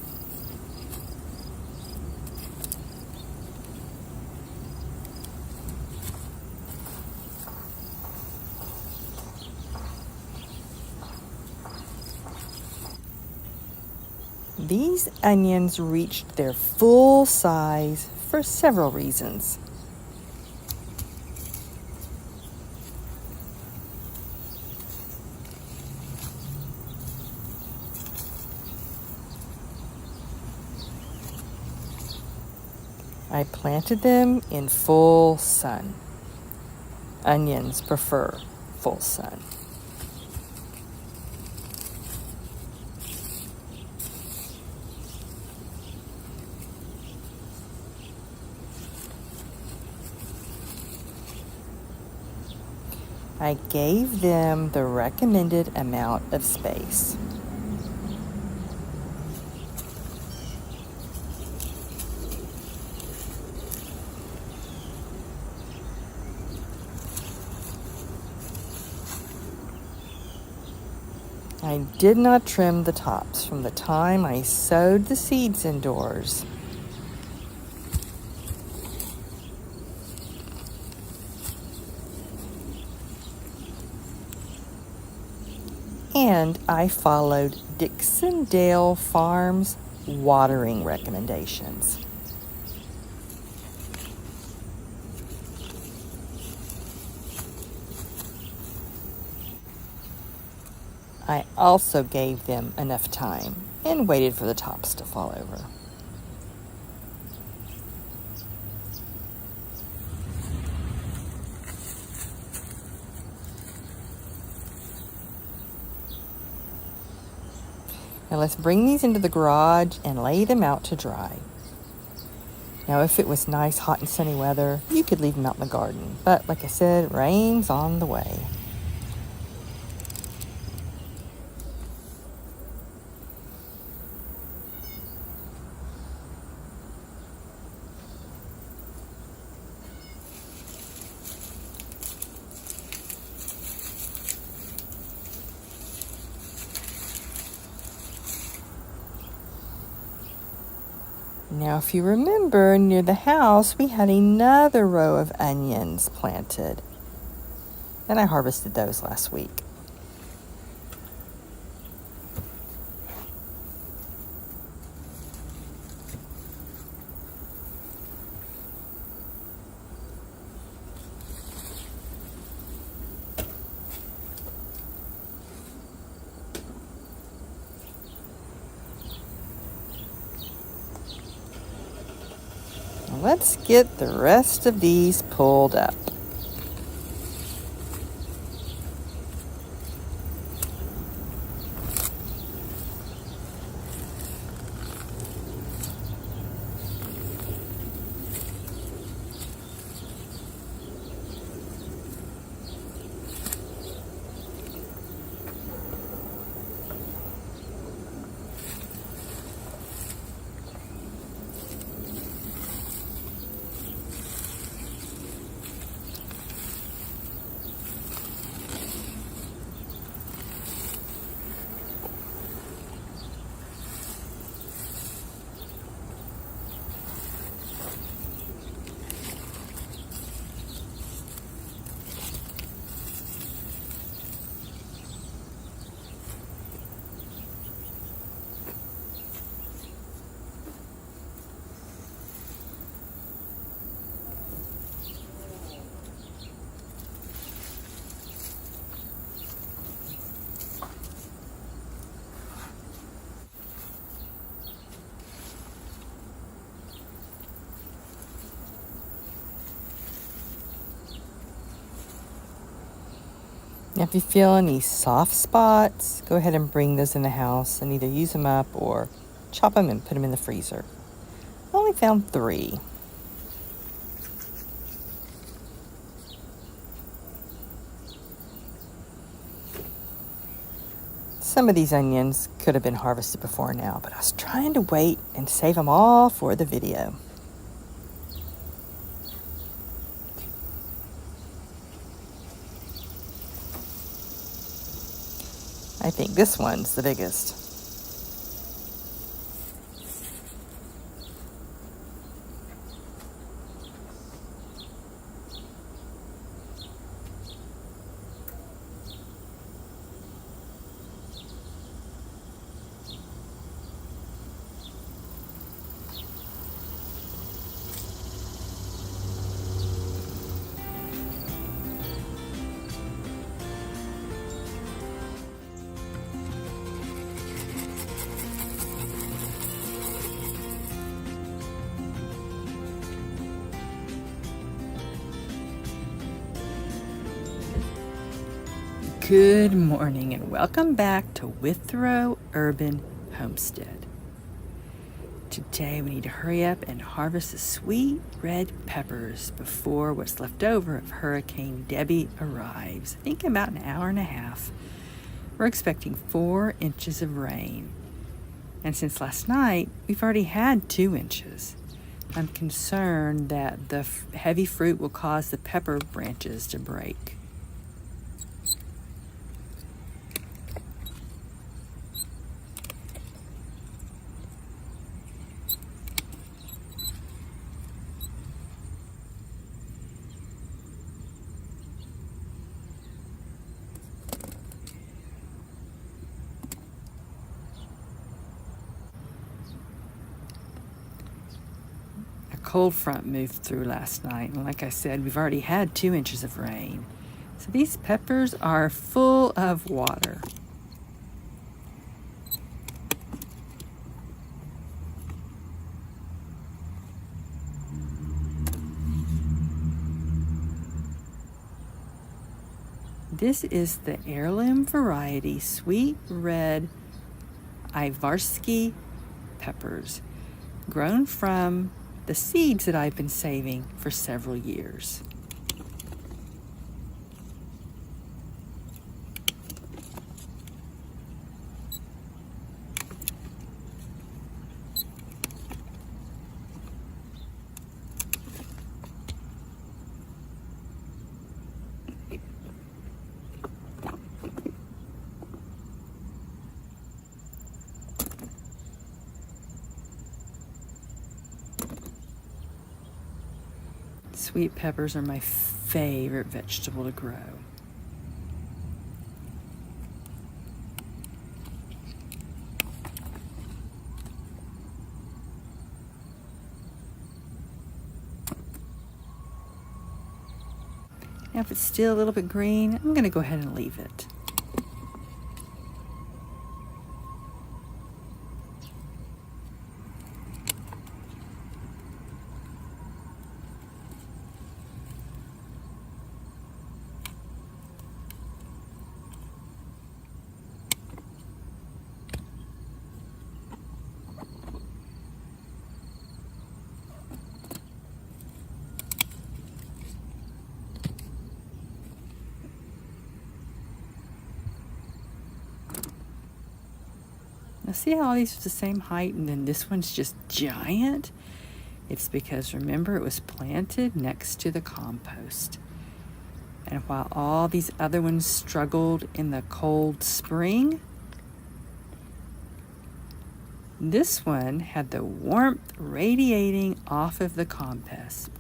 These onions reached their full size for several reasons. I planted them in full sun. Onions prefer full sun. I gave them the recommended amount of space. I did not trim the tops from the time I sowed the seeds indoors. And I followed Dixondale Farms watering recommendations. I also gave them enough time and waited for the tops to fall over. Now let's bring these into the garage and lay them out to dry. Now if it was nice, hot and sunny weather, you could leave them out in the garden. But like I said, rain's on the way. Now, if you remember, near the house, we had another row of onions planted. And I harvested those last week. Let's get the rest of these pulled up. Now, if you feel any soft spots, go ahead and bring those in the house and either use them up or chop them and put them in the freezer. I only found 3. Some of these onions could have been harvested before now, but I was trying to wait and save them all for the video. I think this one's the biggest. Good morning and welcome back to Withrow Urban Homestead. Today we need to hurry up and harvest the sweet red peppers before what's left over of Hurricane Debbie arrives. I think in about an hour and a half. We're expecting 4 inches of rain. And since last night, we've already had 2 inches. I'm concerned that the heavy fruit will cause the pepper branches to break. Cold front moved through last night, and like I said, we've already had 2 inches of rain. So these peppers are full of water. This is the heirloom variety sweet red Ivarsky peppers, grown from the seeds that I've been saving for several years. Sweet peppers are my favorite vegetable to grow. Now if it's still a little bit green, I'm going to go ahead and leave it. see how all these are the same height and then this one's just giant? It's because, remember, it was planted next to the compost. And while all these other ones struggled in the cold spring, this one had the warmth radiating off of the compost,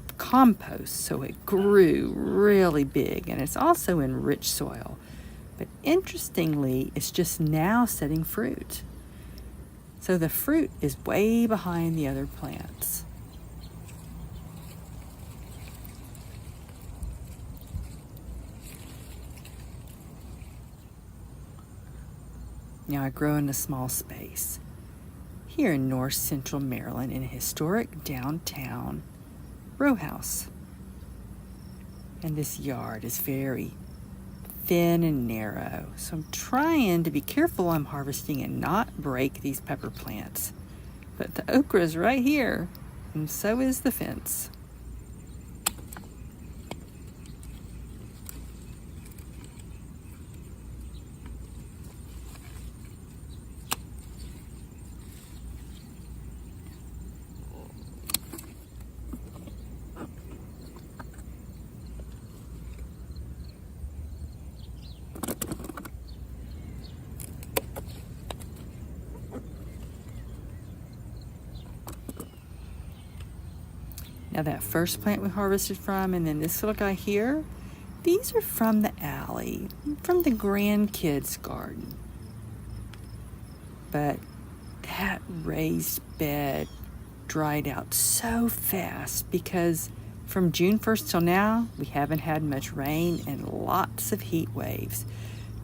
so it grew really big, and it's also in rich soil. But interestingly, it's just now setting fruit. So the fruit is way behind the other plants. Now I grow in a small space here in north central Maryland in a historic downtown rowhouse. And this yard is very thin and narrow, so I'm trying to be careful while I'm harvesting and not break these pepper plants. But the okra is right here, and so is the fence. Now that first plant we harvested from, and then this little guy here, these are from the alley, from the grandkids' garden. But that raised bed dried out so fast because from June 1st till now, we haven't had much rain and lots of heat waves.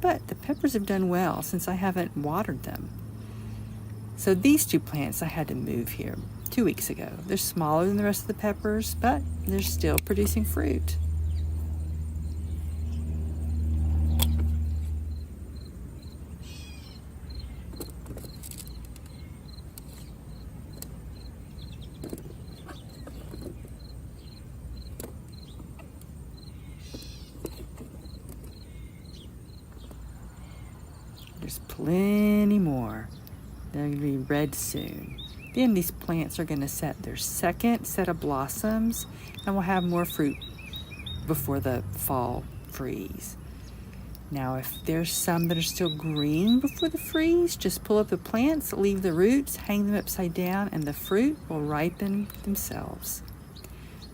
But the peppers have done well since I haven't watered them. So these two plants I had to move here 2 weeks ago. They're smaller than the rest of the peppers, but they're still producing fruit. There's plenty more. They're going to be red soon. Then these plants are going to set their second set of blossoms, and we'll have more fruit before the fall freeze. Now, if there's some that are still green before the freeze, just pull up the plants, leave the roots, hang them upside down, and the fruit will ripen themselves.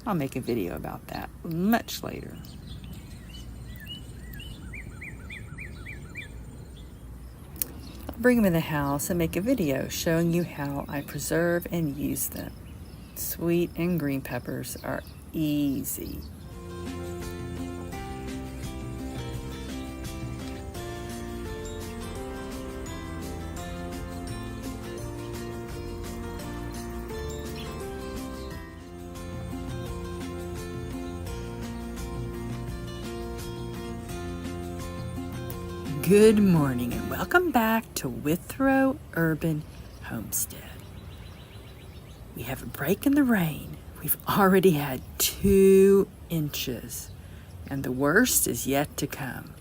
I'll make a video about that much later. Bring them in the house and make a video showing you how I preserve and use them. Sweet and green peppers are easy. Good morning and welcome back to Withrow Urban Homestead. We have a break in the rain. We've already had 2 inches, and the worst is yet to come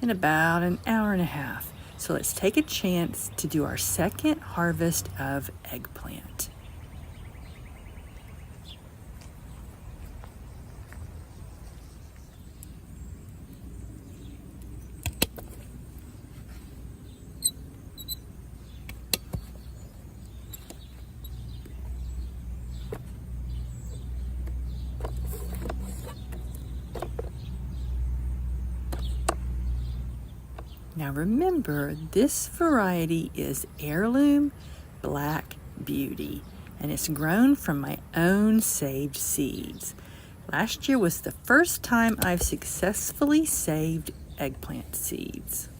in about an hour and a half. So let's take a chance to do our second harvest of eggplant. Now remember, this variety is Heirloom Black Beauty, and it's grown from my own saved seeds. Last year was the first time I've successfully saved eggplant seeds.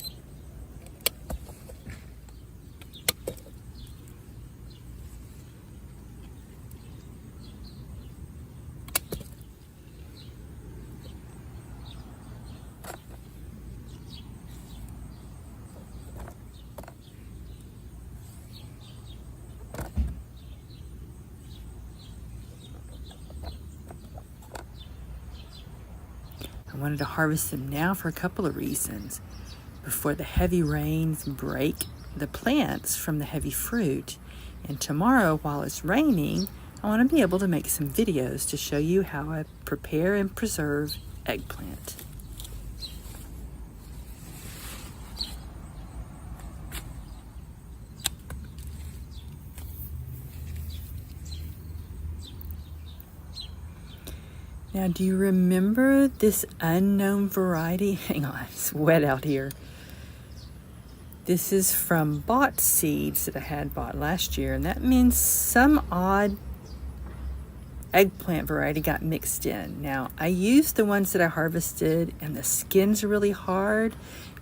I wanted to harvest them now for a couple of reasons. Before the heavy rains break the plants from the heavy fruit. And tomorrow, while it's raining, I want to be able to make some videos to show you how I prepare and preserve eggplant. Now, do you remember this unknown variety? Hang on, it's wet out here. This is from bought seeds that I had bought last year, and that means some odd eggplant variety got mixed in. Now, I used the ones that I harvested, and the skin's really hard,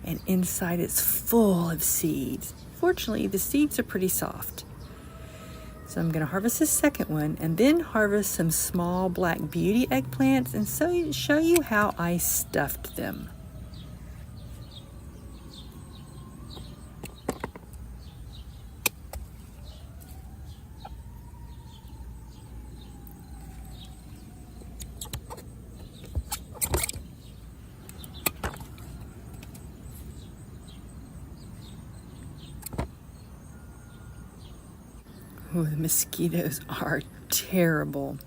and inside it's full of seeds. Fortunately, the seeds are pretty soft. So I'm going to harvest this second one and then harvest some small black beauty eggplants and show you how I stuffed them. Oh, the mosquitoes are terrible.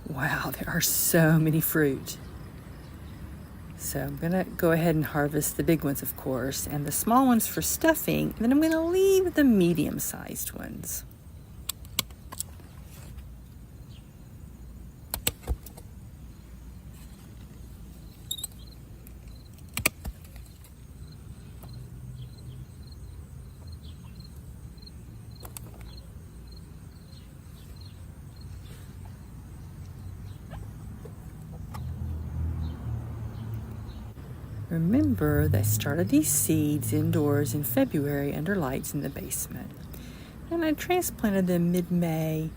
Wow, there are so many fruit. So I'm going to go ahead and harvest the big ones, of course, and the small ones for stuffing, and then I'm going to leave the medium-sized ones. Remember that I started these seeds indoors in February under lights in the basement. And I transplanted them mid-May.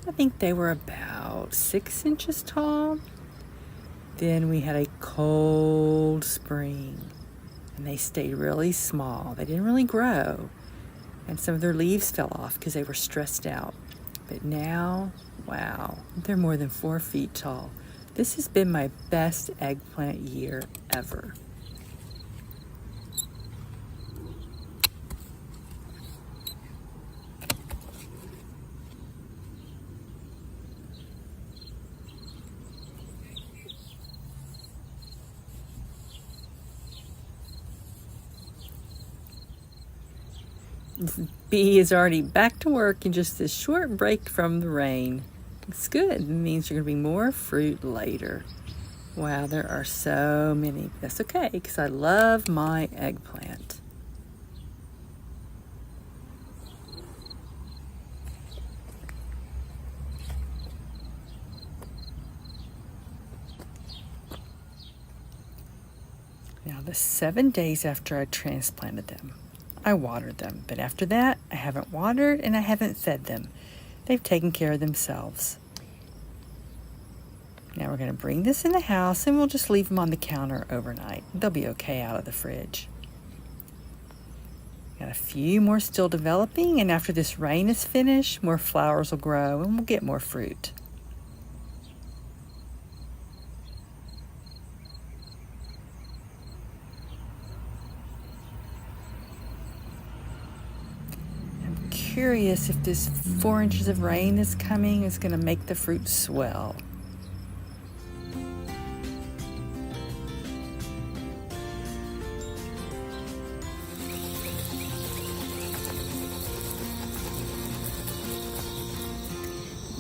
I think they were about 6 inches tall. Then we had a cold spring and they stayed really small. They didn't really grow. And some of their leaves fell off because they were stressed out. But now, wow, they're more than 4 feet tall. This has been my best eggplant year ever. This bee is already back to work in just this short break from the rain. It's good. It means there's going to be more fruit later. Wow, there are so many. That's okay, because I love my eggplant. Now, the 7 days after I transplanted them, I watered them. But after that, I haven't watered and I haven't fed them. They've taken care of themselves. Now we're going to bring this in the house and we'll just leave them on the counter overnight. They'll be okay out of the fridge. Got a few more still developing, and after this rain is finished, more flowers will grow and we'll get more fruit. Curious if this 4 inches of rain that's coming is going to make the fruit swell.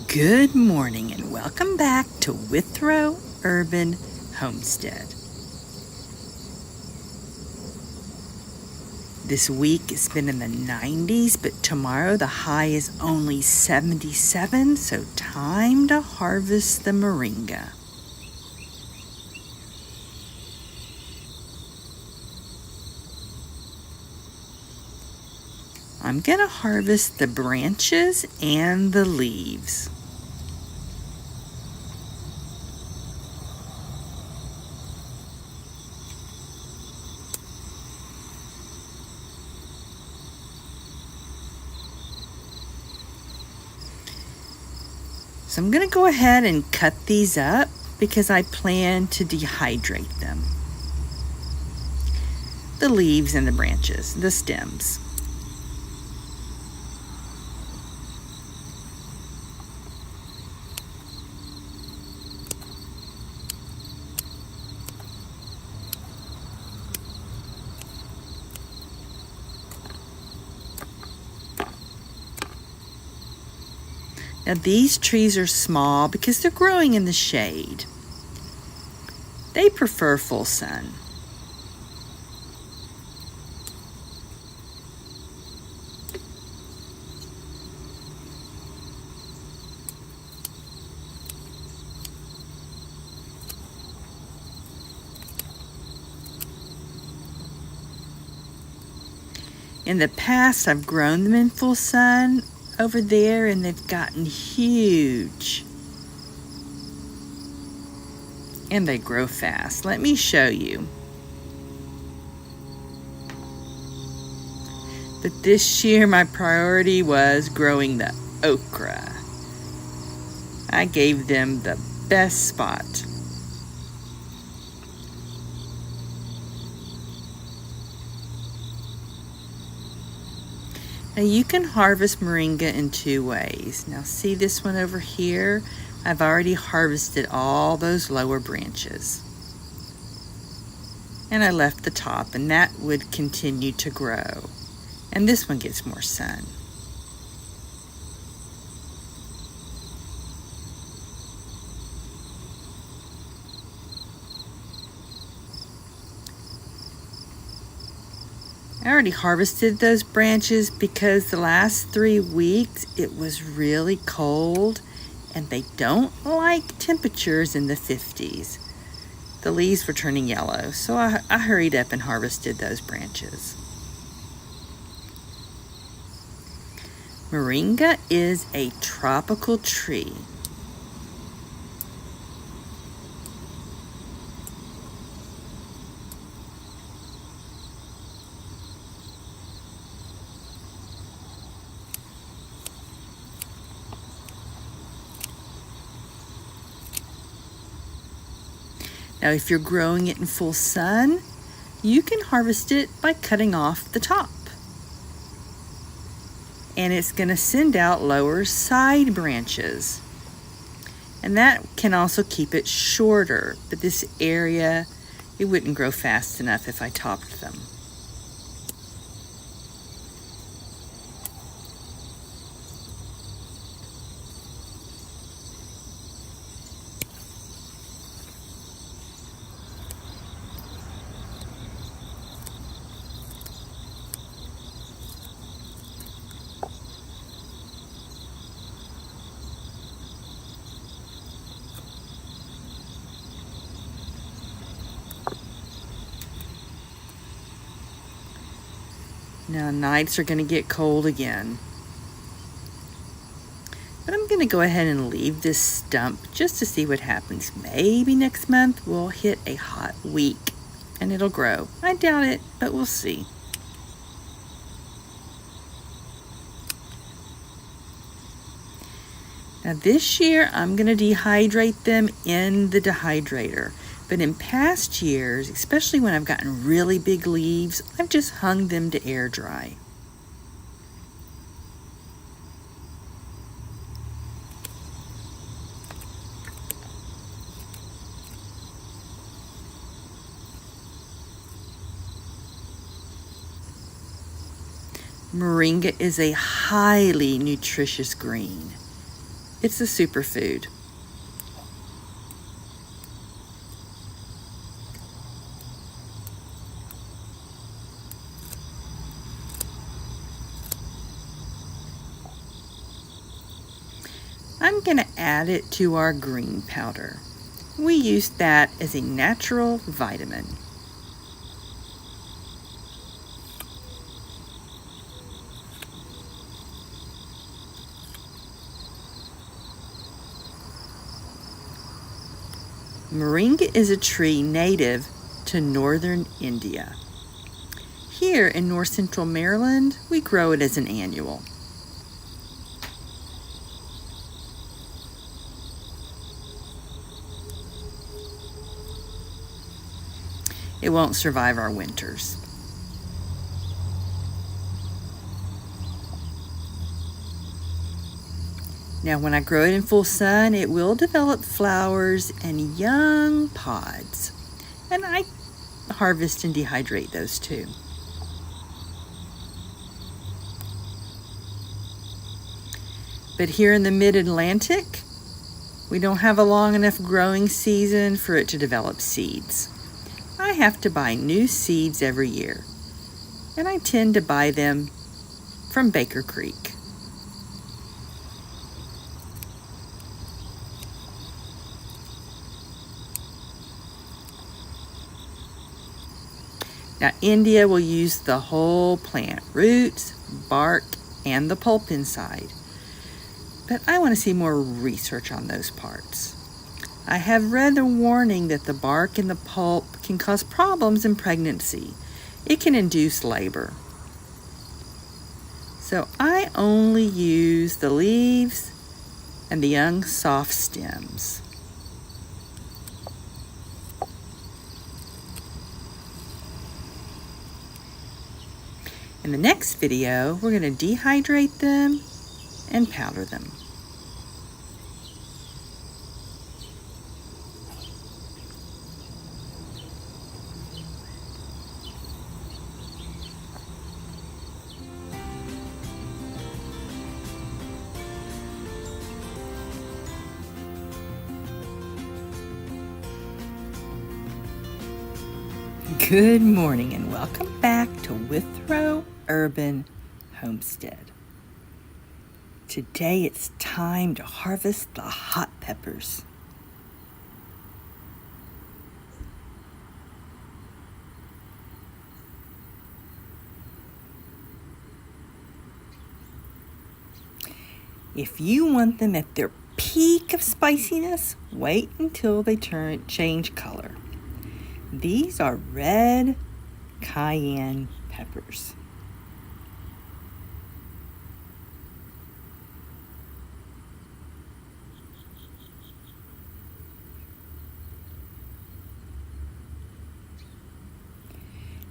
Good morning and welcome back to Withrow Urban Homestead. This week it's been in the 90s, but tomorrow the high is only 77, so time to harvest the moringa. I'm going to harvest the branches and the leaves. So I'm going to go ahead and cut these up because I plan to dehydrate them. The leaves and the branches, the stems. Now these trees are small because they're growing in the shade. They prefer full sun. In the past, I've grown them in full sun over there and they've gotten huge. And they grow fast. Let me show you. But this year my priority was growing the okra. I gave them the best spot. Now you can harvest moringa in two ways. Now see this one over here? I've already harvested all those lower branches. And I left the top, and that would continue to grow. And this one gets more sun. I already harvested those branches because the last 3 weeks it was really cold and they don't like temperatures in the 50s. The leaves were turning yellow, so I hurried up and harvested those branches. Moringa is a tropical tree. Now, if you're growing it in full sun, you can harvest it by cutting off the top. And it's going to send out lower side branches. And that can also keep it shorter, but this area, it wouldn't grow fast enough if I topped them. Now nights are going to get cold again. But I'm going to go ahead and leave this stump just to see what happens. Maybe next month we'll hit a hot week and it'll grow. I doubt it, but we'll see. Now this year I'm going to dehydrate them in the dehydrator. But in past years, especially when I've gotten really big leaves, I've just hung them to air dry. Moringa is a highly nutritious green. It's a superfood. I'm going to add it to our green powder. We use that as a natural vitamin. Moringa is a tree native to northern India. Here in north central Maryland, we grow it as an annual. It won't survive our winters. Now, when I grow it in full sun, it will develop flowers and young pods. And I harvest and dehydrate those too. But here in the mid-Atlantic, we don't have a long enough growing season for it to develop seeds. I have to buy new seeds every year, and I tend to buy them from Baker Creek. Now, India will use the whole plant, roots, bark, and the pulp inside. But I want to see more research on those parts. I have read the warning that the bark and the pulp can cause problems in pregnancy. It can induce labor. So I only use the leaves and the young soft stems. In the next video, we're going to dehydrate them and powder them. Good morning and welcome back to Withrow Urban Homestead. Today it's time to harvest the hot peppers. If you want them at their peak of spiciness, wait until they change color. These are red cayenne peppers.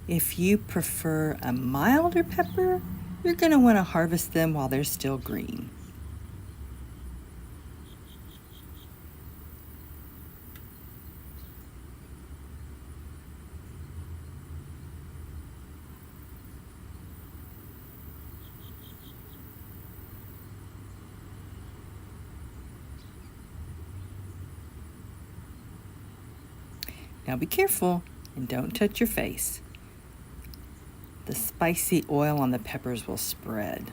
If you prefer a milder pepper, you're going to want to harvest them while they're still green. Now be careful and don't touch your face. The spicy oil on the peppers will spread.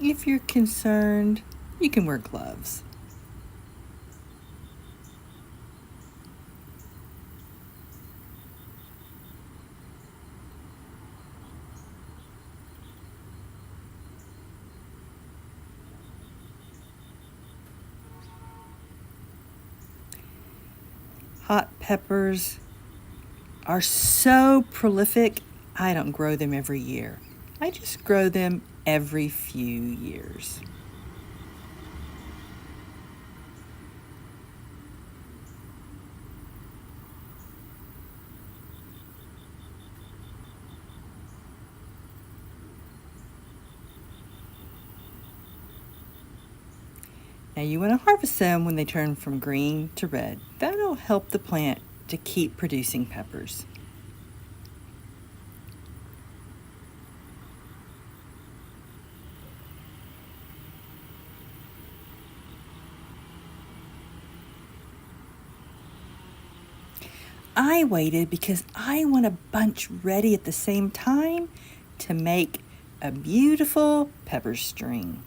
If you're concerned, you can wear gloves. Hot peppers are so prolific, I don't grow them every year. I just grow them every few years. Now you want to harvest them when they turn from green to red. That'll help the plant to keep producing peppers. I waited because I want a bunch ready at the same time to make a beautiful pepper string.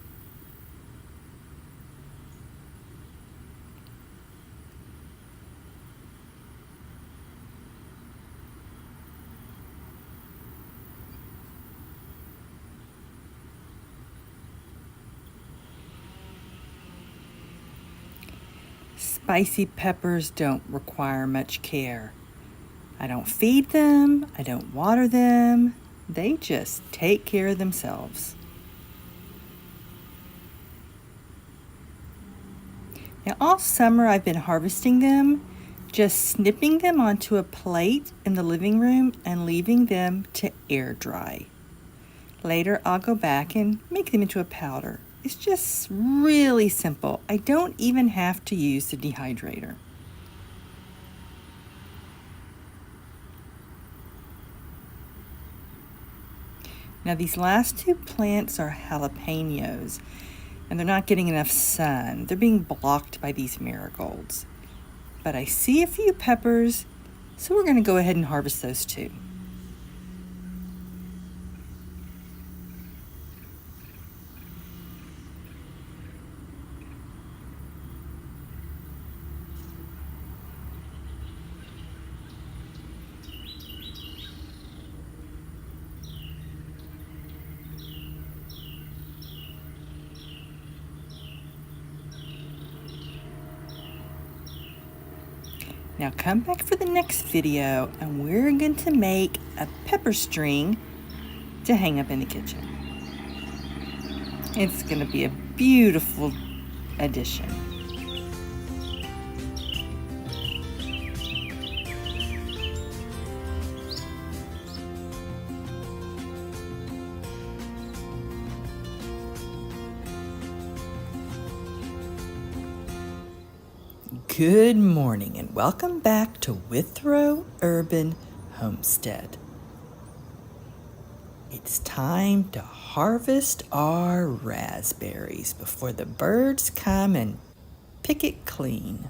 spicy peppers don't require much care. I don't feed them, I don't water them, they just take care of themselves. Now all summer I've been harvesting them, just snipping them onto a plate in the living room and leaving them to air dry. Later I'll go back and make them into a powder. It's just really simple. I don't even have to use the dehydrator. Now these last two plants are jalapenos, and they're not getting enough sun. They're being blocked by these marigolds. But I see a few peppers, so we're going to go ahead and harvest those too. Now come back for the next video and we're going to make a pepper string to hang up in the kitchen. It's going to be a beautiful addition. Good morning and welcome back to Withrow Urban Homestead. It's time to harvest our raspberries before the birds come and pick it clean.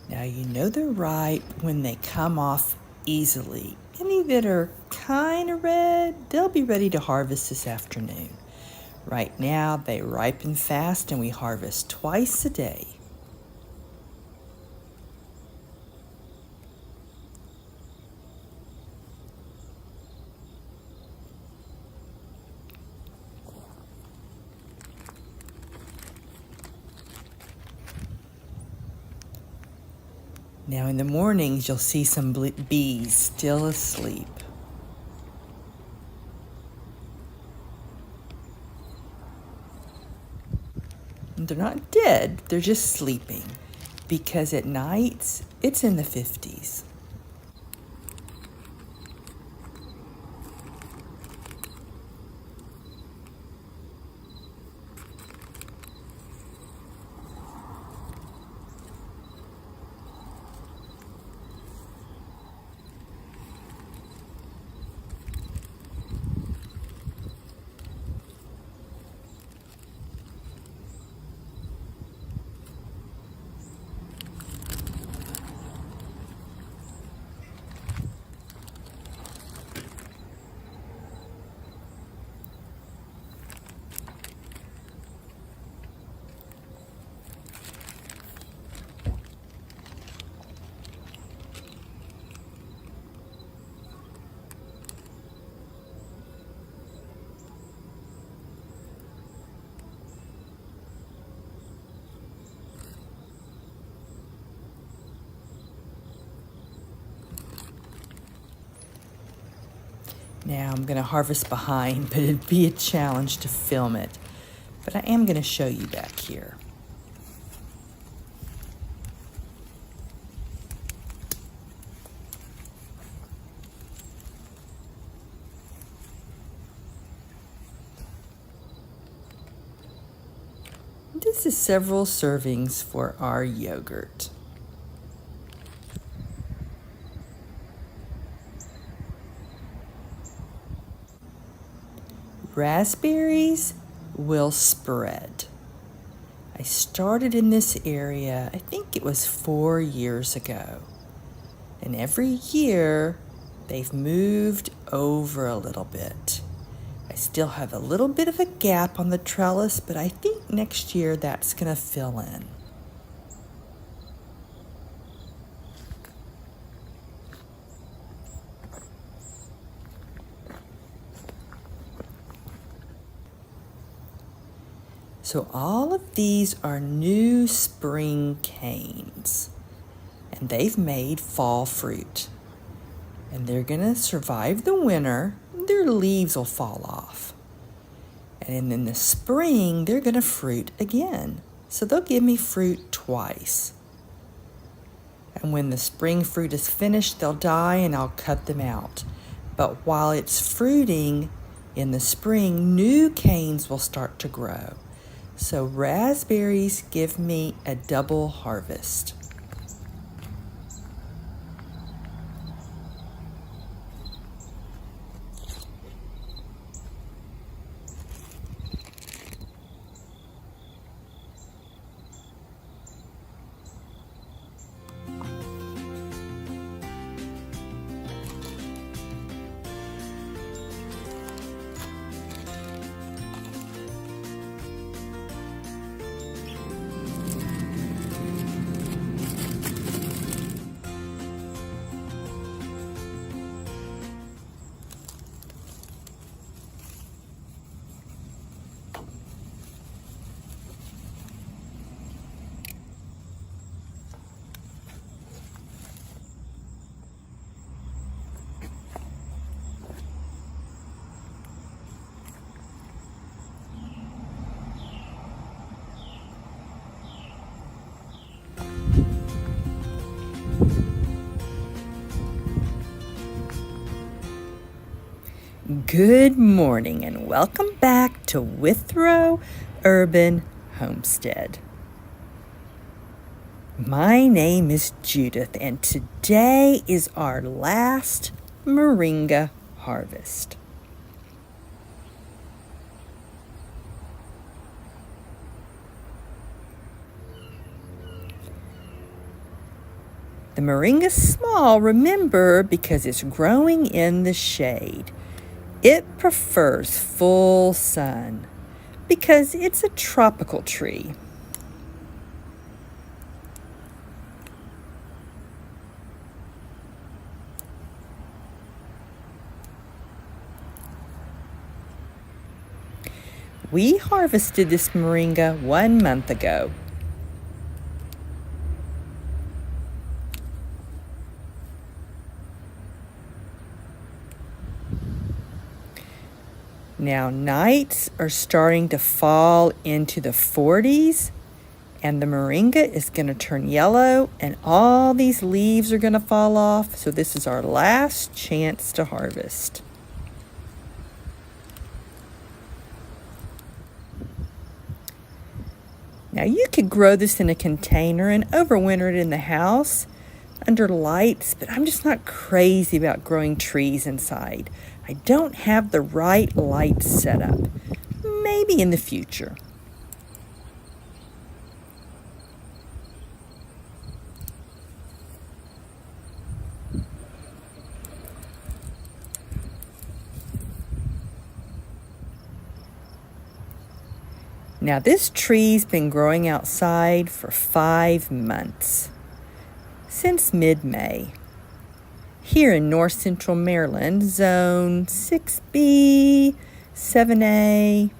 Now you know they're ripe when they come off easily. Any that are kind of red, they'll be ready to harvest this afternoon. Right now they ripen fast and we harvest twice a day. Now in the mornings, you'll see some bees still asleep. And they're not dead, they're just sleeping because at nights, it's in the 50s. Now I'm going to harvest behind, but it'd be a challenge to film it. But I am going to show you back here. This is several servings for our yogurt. Raspberries will spread. I started in this area, I think it was 4 years ago. And every year, they've moved over a little bit. I still have a little bit of a gap on the trellis, but I think next year that's going to fill in. So all of these are new spring canes, and they've made fall fruit. And they're going to survive the winter. Their leaves will fall off. And in the spring, they're going to fruit again. So they'll give me fruit twice. And when the spring fruit is finished, they'll die and I'll cut them out. But while it's fruiting in the spring, new canes will start to grow. So raspberries give me a double harvest. Good morning and welcome back to Withrow Urban Homestead. My name is Judith and today is our last moringa harvest. The moringa's small, remember, because it's growing in the shade. It prefers full sun because it's a tropical tree. We harvested this moringa 1 month ago. Now, nights are starting to fall into the 40s, and the moringa is going to turn yellow, and all these leaves are going to fall off. So this is our last chance to harvest. Now, you could grow this in a container and overwinter it in the house under lights, but I'm just not crazy about growing trees inside. I don't have the right light set up. Maybe in the future. Now this tree's been growing outside for 5 months, since mid-May. Here in north central Maryland, zone 6B, 7A.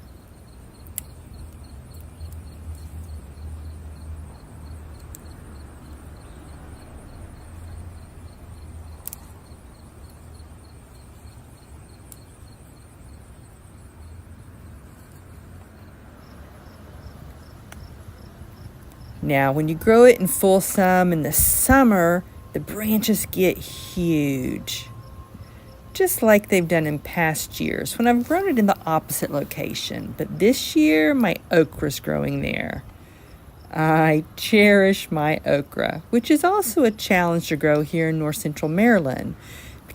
Now, when you grow it in full sun in the summer, the branches get huge, just like they've done in past years when I've grown it in the opposite location. But this year, my okra's growing there. I cherish my okra, which is also a challenge to grow here in north central Maryland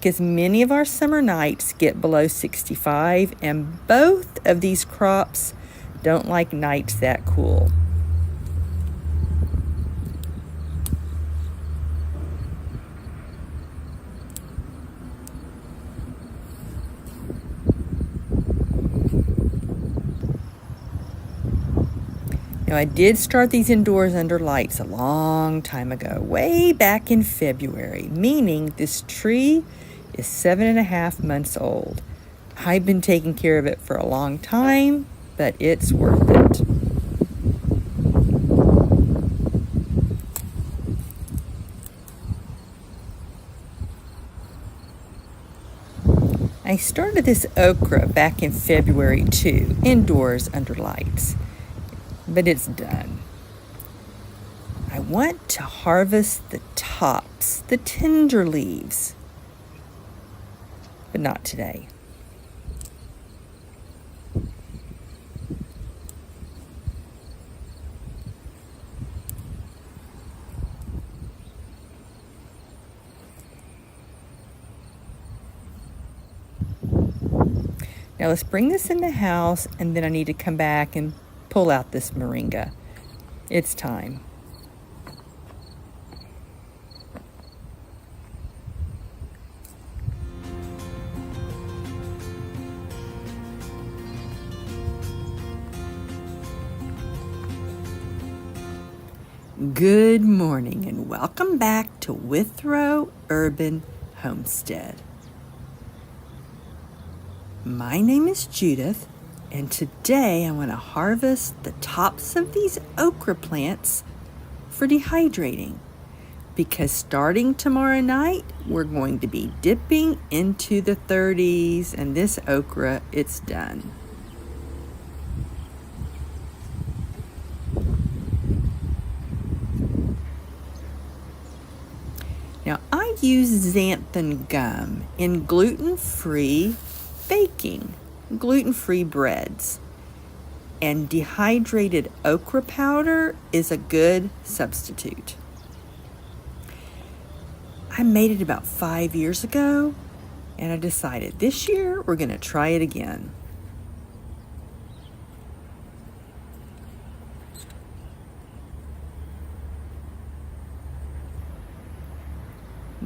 because many of our summer nights get below 65, and both of these crops don't like nights that cool. Now, I did start these indoors under lights a long time ago, way back in February, meaning this tree is 7.5 months old. I've been taking care of it for a long time, but it's worth it. I started this okra back in February too, indoors under lights. But it's done. I want to harvest the tops, the tender leaves, but not today. Now let's bring this in the house, and then I need to come back and pull out this moringa. It's time. Good morning and welcome back to Withrow Urban Homestead. My name is Judith, and today I want to harvest the tops of these okra plants for dehydrating, because starting tomorrow night we're going to be dipping into the 30s, and this okra, it's done. Now I use xanthan gum in gluten-free baking, gluten-free breads, and dehydrated okra powder is a good substitute. I made it about 5 years ago, and I decided this year we're going to try it again.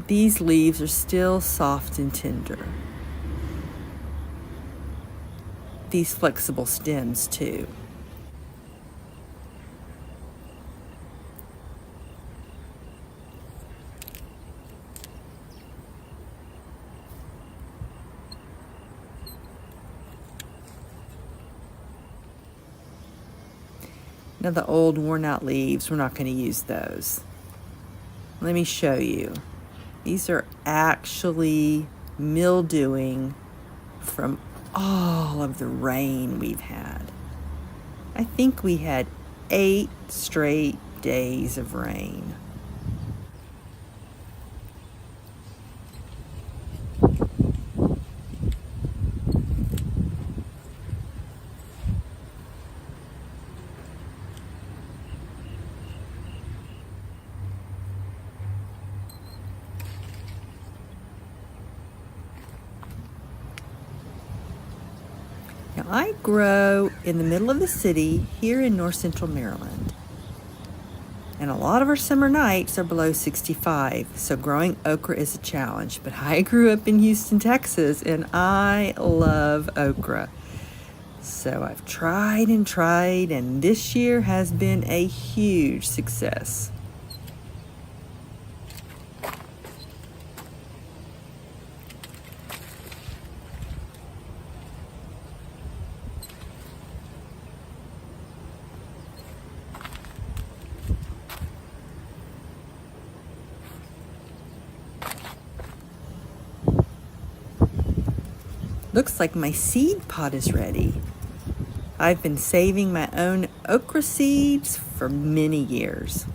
These leaves are still soft and tender. These flexible stems too. Now the old worn out leaves, we're not going to use those. Let me show you. These are actually mildewing from all of the rain we've had. I think we had 8 straight days of rain. Now, I grow in the middle of the city here in north central Maryland. And a lot of our summer nights are below 65, so growing okra is a challenge. But I grew up in Houston, Texas, and I love okra. So I've tried, and this year has been a huge success. Looks like my seed pot is ready. I've been saving my own okra seeds for many years.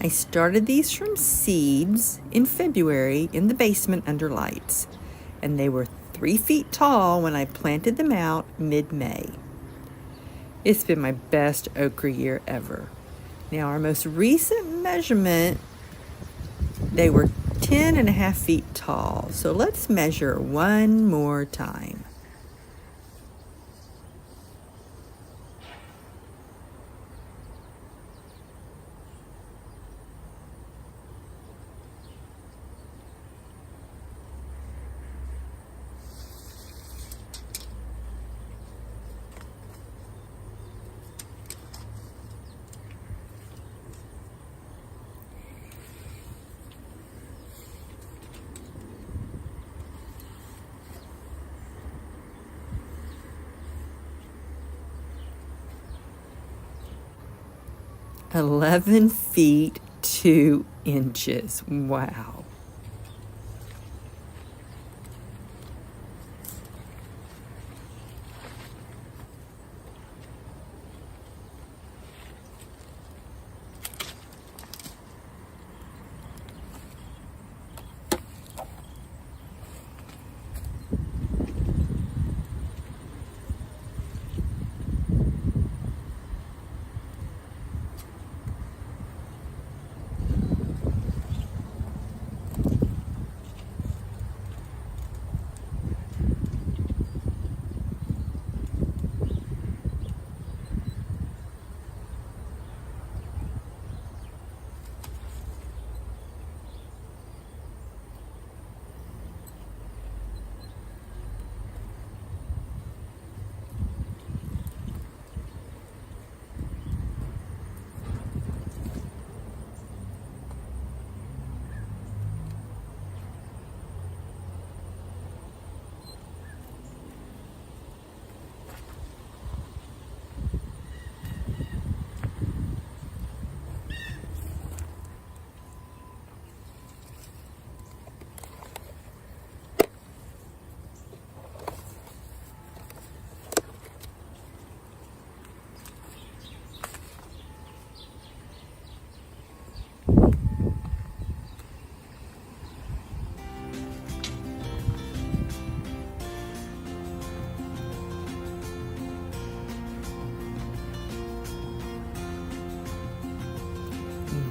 I started these from seeds in February in the basement under lights, and they were 3 feet tall when I planted them out mid-May. It's been my best okra year ever. Now, our most recent measurement, they were 10.5 feet tall. So let's measure one more time. "11 feet 2 inches. Wow.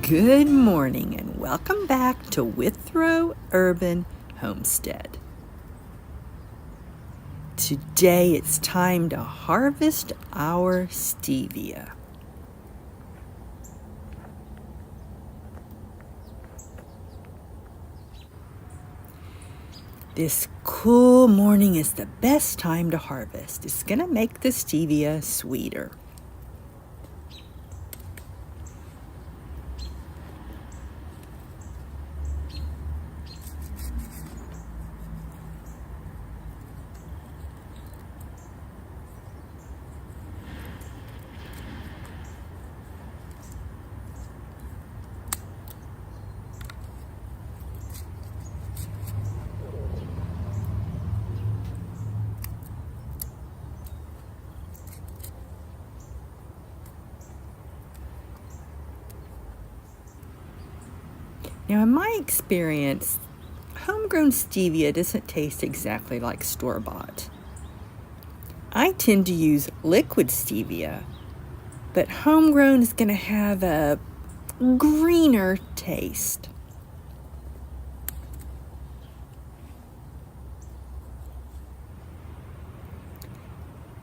Good morning and welcome back to Withrow Urban Homestead. Today it's time to harvest our stevia. This cool morning is the best time to harvest. It's going to make the stevia sweeter. Now, in my experience, homegrown stevia doesn't taste exactly like store-bought. I tend to use liquid stevia, but homegrown is going to have a greener taste.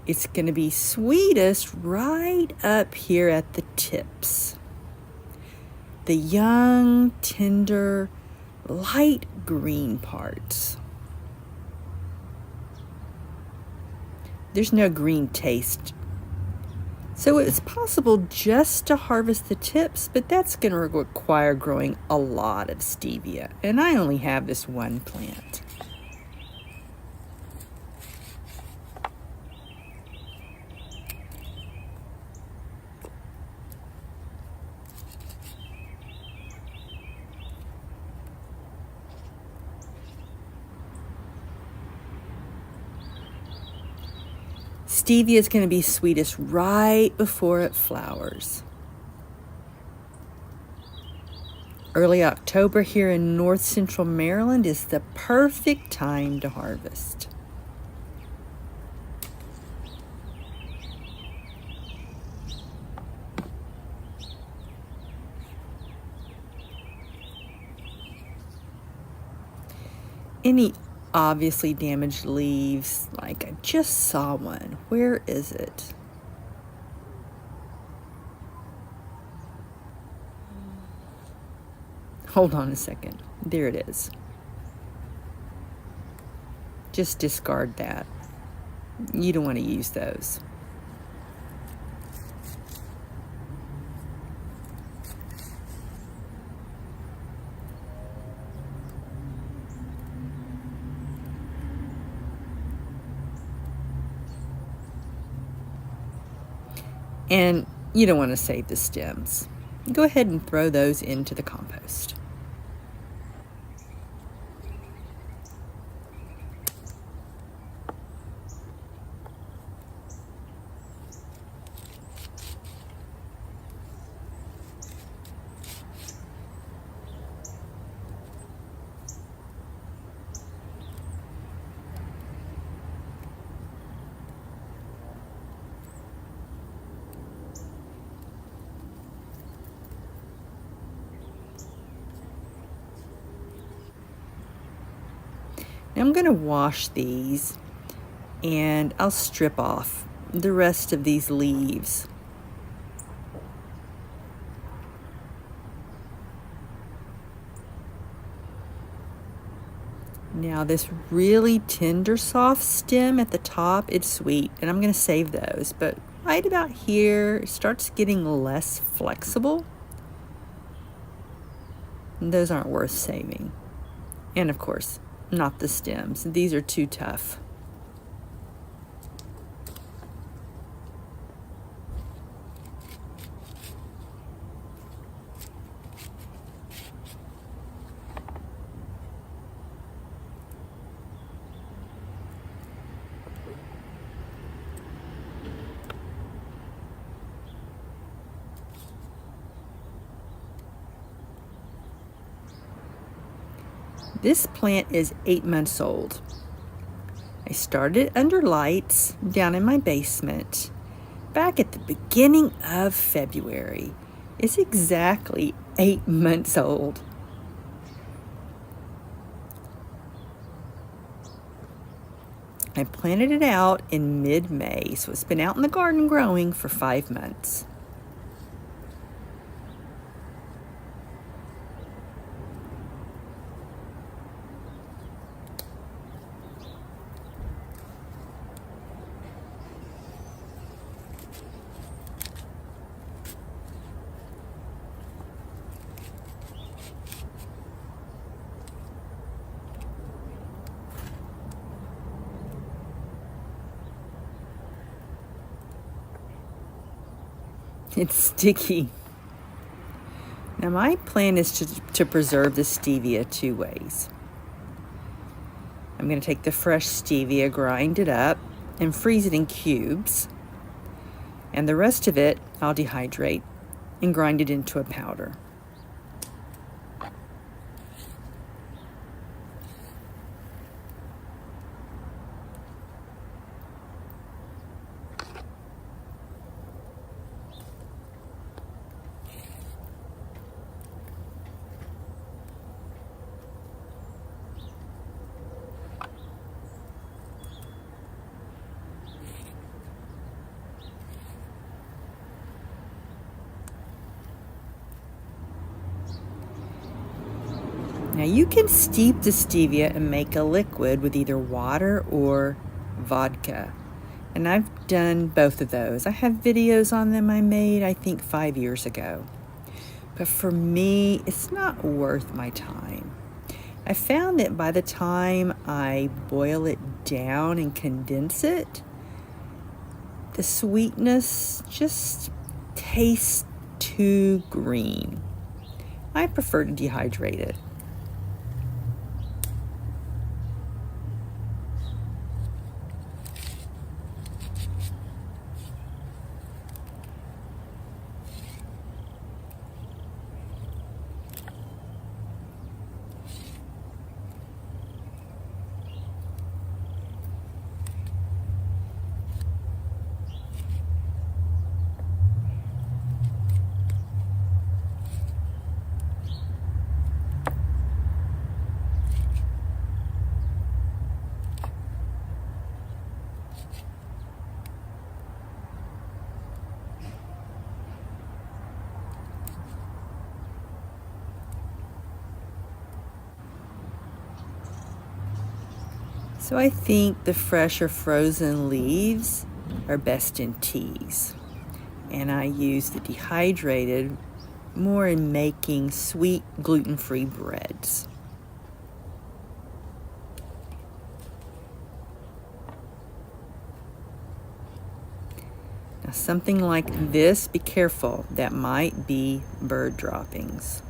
It's going to be sweetest right up here at the tips. The young, tender, light green parts. There's no green taste. So it's possible just to harvest the tips, but that's going to require growing a lot of stevia. And I only have this one plant. Stevia is going to be sweetest right before it flowers. Early October here in north central Maryland is the perfect time to harvest. Any obviously damaged leaves, like I just saw one. Where is it? Hold on a second. There it is. Just discard that. You don't want to use those. And you don't want to save the stems. Go ahead and throw those into the compost. Now I'm going to wash these and I'll strip off the rest of these leaves. Now this really tender soft stem at the top, it's sweet, and I'm going to save those, but right about here it starts getting less flexible. And those aren't worth saving. And of course, not the stems. These are too tough. This plant is 8 months old. I started under lights down in my basement back at the beginning of February. It's exactly 8 months old. I planted it out in mid-May, so it's been out in the garden growing for 5 months. It's sticky. Now my plan is to preserve the stevia 2 ways. I'm going to take the fresh stevia, grind it up, and freeze it in cubes. And the rest of it I'll dehydrate and grind it into a powder. Now you can steep the stevia and make a liquid with either water or vodka. And I've done both of those. I have videos on them I made, I think 5 years ago. But for me, it's not worth my time. I found that by the time I boil it down and condense it, the sweetness just tastes too green. I prefer to dehydrate it. So I think the fresh or frozen leaves are best in teas. And I use the dehydrated more in making sweet gluten-free breads. Now something like this, be careful, that might be bird droppings.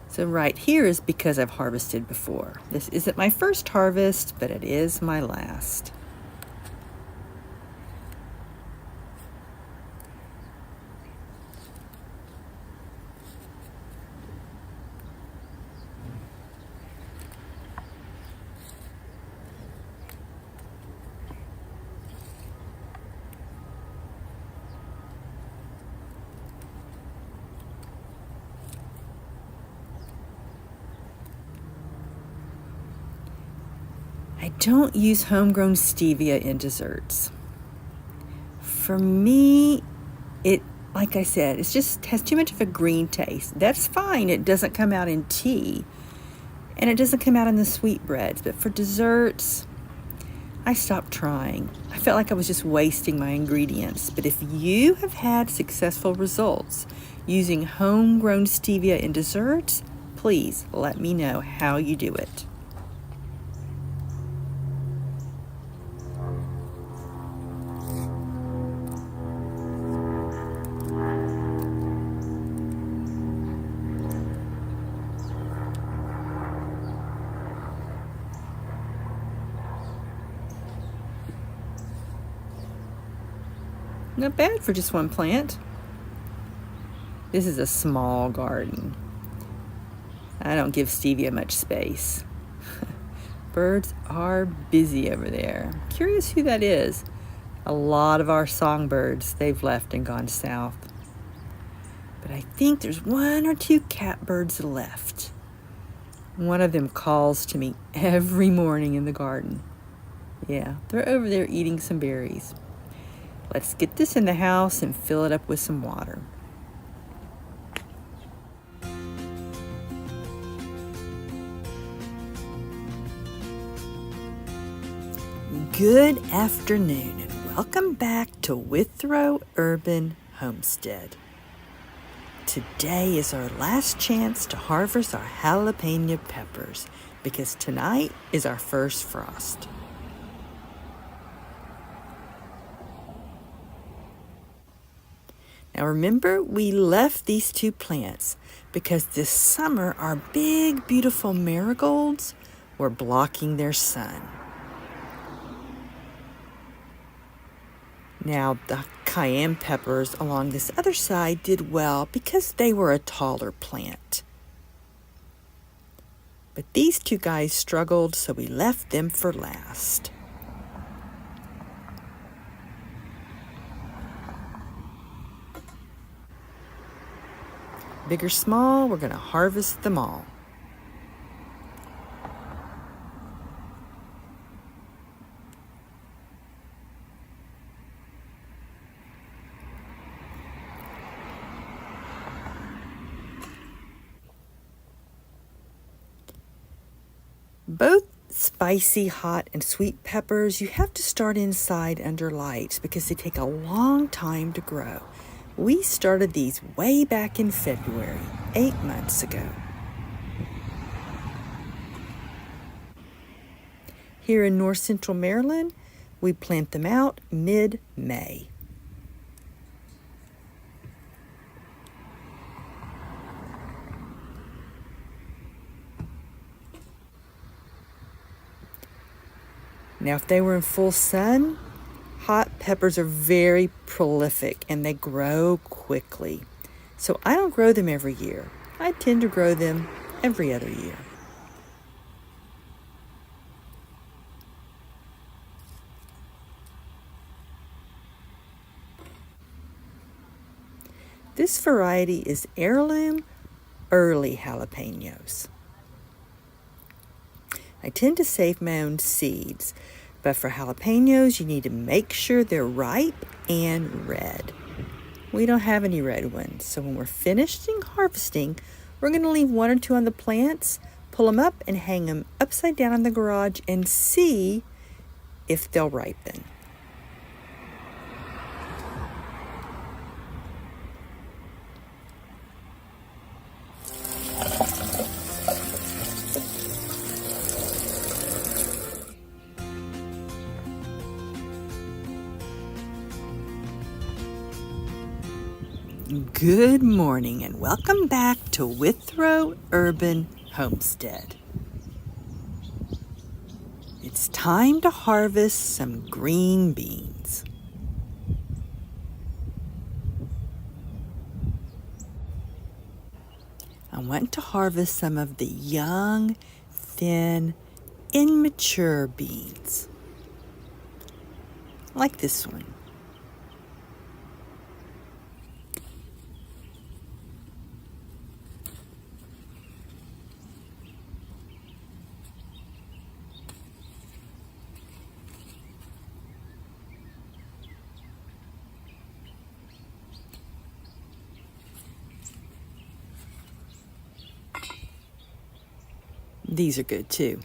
So right here is because I've harvested before. This isn't my first harvest, but it is my last. I don't use homegrown stevia in desserts. For me, like I said, it just has too much of a green taste. That's fine. It doesn't come out in tea, and it doesn't come out in the sweetbreads. But for desserts, I stopped trying. I felt like I was just wasting my ingredients. But if you have had successful results using homegrown stevia in desserts, please let me know how you do it. Not bad for just one plant. This is a small garden. I don't give stevia much space. Birds are busy over there. Curious who that is. A lot of our songbirds, they've left and gone south. But I think there's 1 or 2 catbirds left. One of them calls to me every morning in the garden. Yeah, they're over there eating some berries. Let's get this in the house and fill it up with some water. Good afternoon and welcome back to Withrow Urban Homestead. Today is our last chance to harvest our jalapeno peppers because tonight is our first frost. Now remember, we left these 2 plants because this summer our big, beautiful marigolds were blocking their sun. Now the cayenne peppers along this other side did well because they were a taller plant. But these 2 guys struggled, so we left them for last. Big or small, we're going to harvest them all. Both spicy, hot, and sweet peppers, you have to start inside under lights because they take a long time to grow. We started these way back in February, 8 months ago. Here in north central Maryland, we plant them out mid-May. Now, if they were in full sun, hot peppers are very prolific and they grow quickly. So I don't grow them every year. I tend to grow them every other year. This variety is heirloom early jalapenos. I tend to save my own seeds, but for jalapenos, you need to make sure they're ripe and red. We don't have any red ones, so when we're finished harvesting, we're going to leave one or two on the plants, pull them up, and hang them upside down in the garage and see if they'll ripen. Good morning and welcome back to Withrow Urban Homestead. It's time to harvest some green beans. I want to harvest some of the young, thin, immature beans, like this one. These are good too.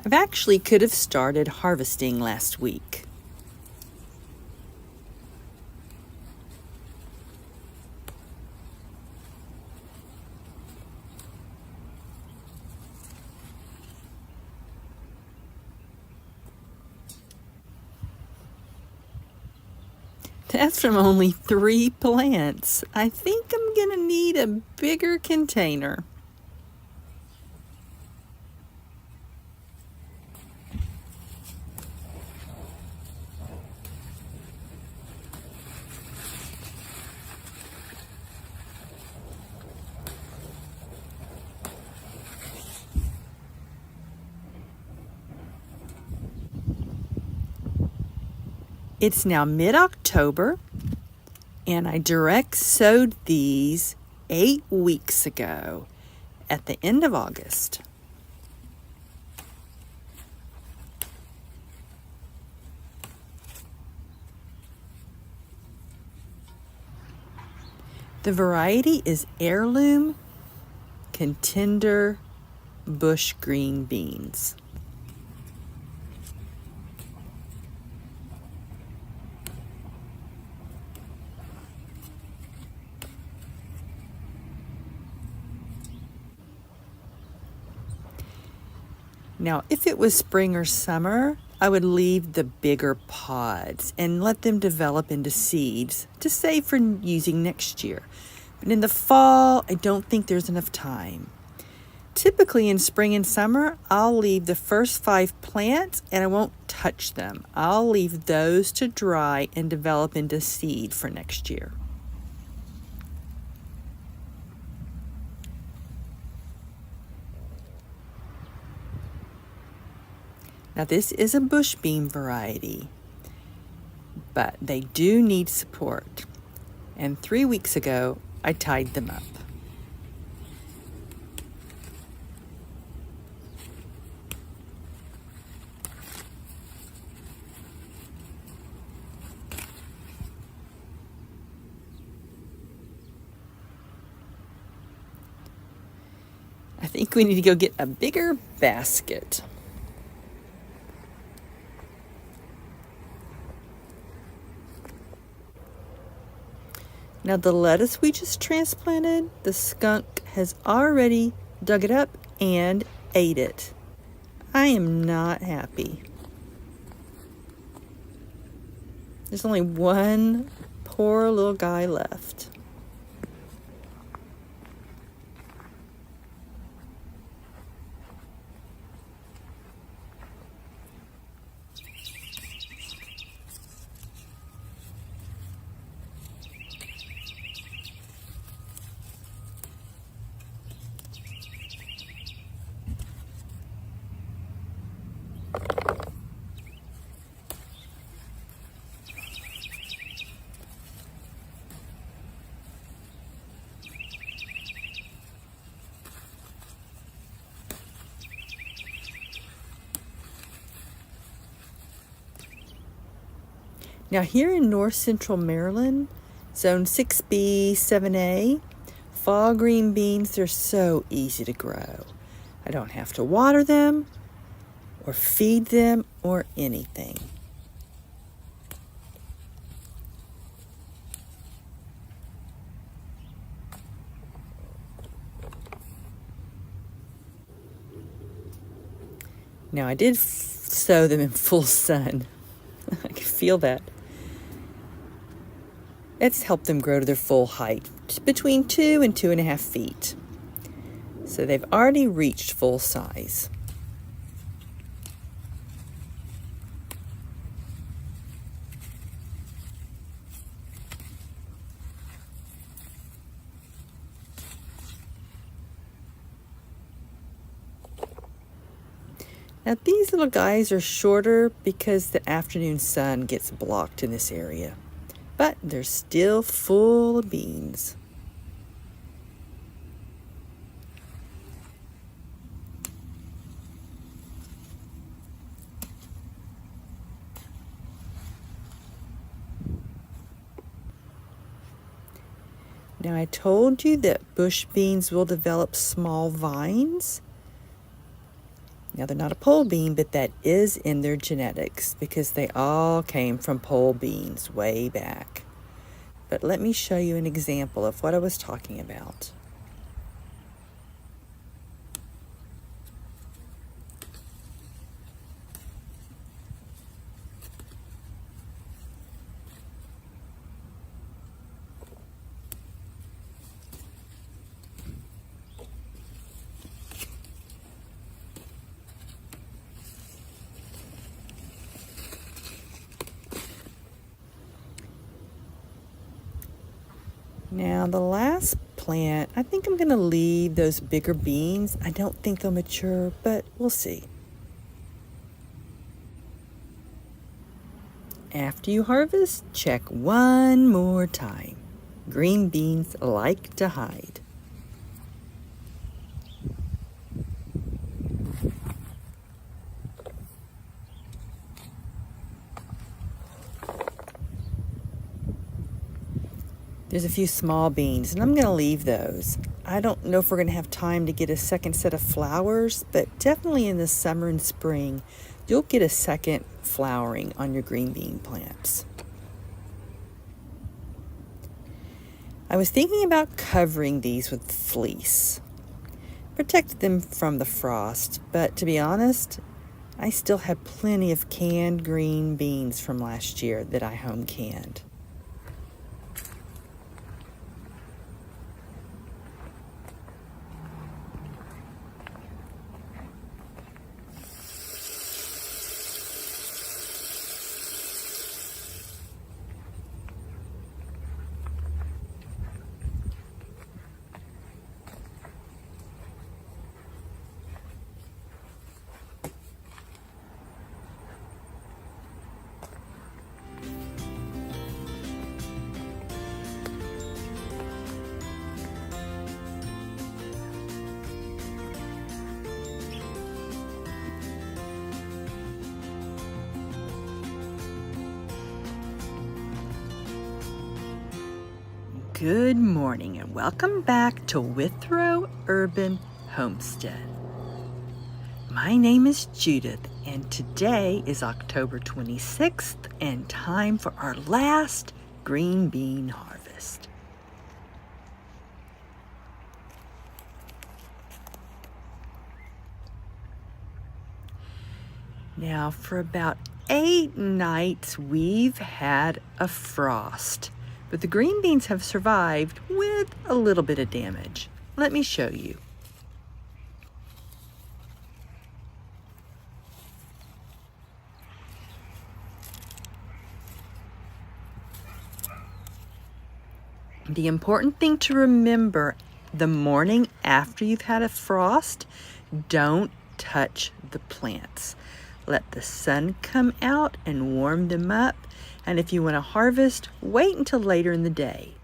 I've actually could have started harvesting last week. That's from only 3 plants. I think I'm gonna need a bigger container. It's now mid-October, and I direct sowed these 8 weeks ago at the end of August. The variety is heirloom contender bush green beans. Now, if it was spring or summer, I would leave the bigger pods and let them develop into seeds to save for using next year. But in the fall, I don't think there's enough time. Typically in spring and summer, I'll leave the first 5 plants and I won't touch them. I'll leave those to dry and develop into seed for next year. Now this is a bush bean variety, but they do need support. And 3 weeks ago, I tied them up. I think we need to go get a bigger basket. Now the lettuce we just transplanted, the skunk has already dug it up and ate it. I am not happy. There's only one poor little guy left. Now here in north central Maryland, zone 6B, 7A, fall green beans, they're so easy to grow. I don't have to water them or feed them or anything. Now I did sow them in full sun. I can feel that. It's helped them grow to their full height, between 2 and 2.5 feet. So they've already reached full size. Now these little guys are shorter because the afternoon sun gets blocked in this area, but they're still full of beans. Now I told you that bush beans will develop small vines. Now they're not a pole bean, but that is in their genetics because they all came from pole beans way back. But let me show you an example of what I was talking about. Now the last plant, I think I'm going to leave those bigger beans. I don't think they'll mature, but we'll see. After you harvest, check one more time. Green beans like to hide. There's a few small beans, and I'm going to leave those. I don't know if we're going to have time to get a second set of flowers, but definitely in the summer and spring, you'll get a second flowering on your green bean plants. I was thinking about covering these with fleece. Protect them from the frost, but to be honest, I still had plenty of canned green beans from last year that I home canned. Good morning and welcome back to Withrow Urban Homestead. My name is Judith and today is October 26th and time for our last green bean harvest. Now for about 8 nights we've had a frost. But the green beans have survived with a little bit of damage. Let me show you. The important thing to remember the morning after you've had a frost, don't touch the plants. Let the sun come out and warm them up. And if you want to harvest, wait until later in the day.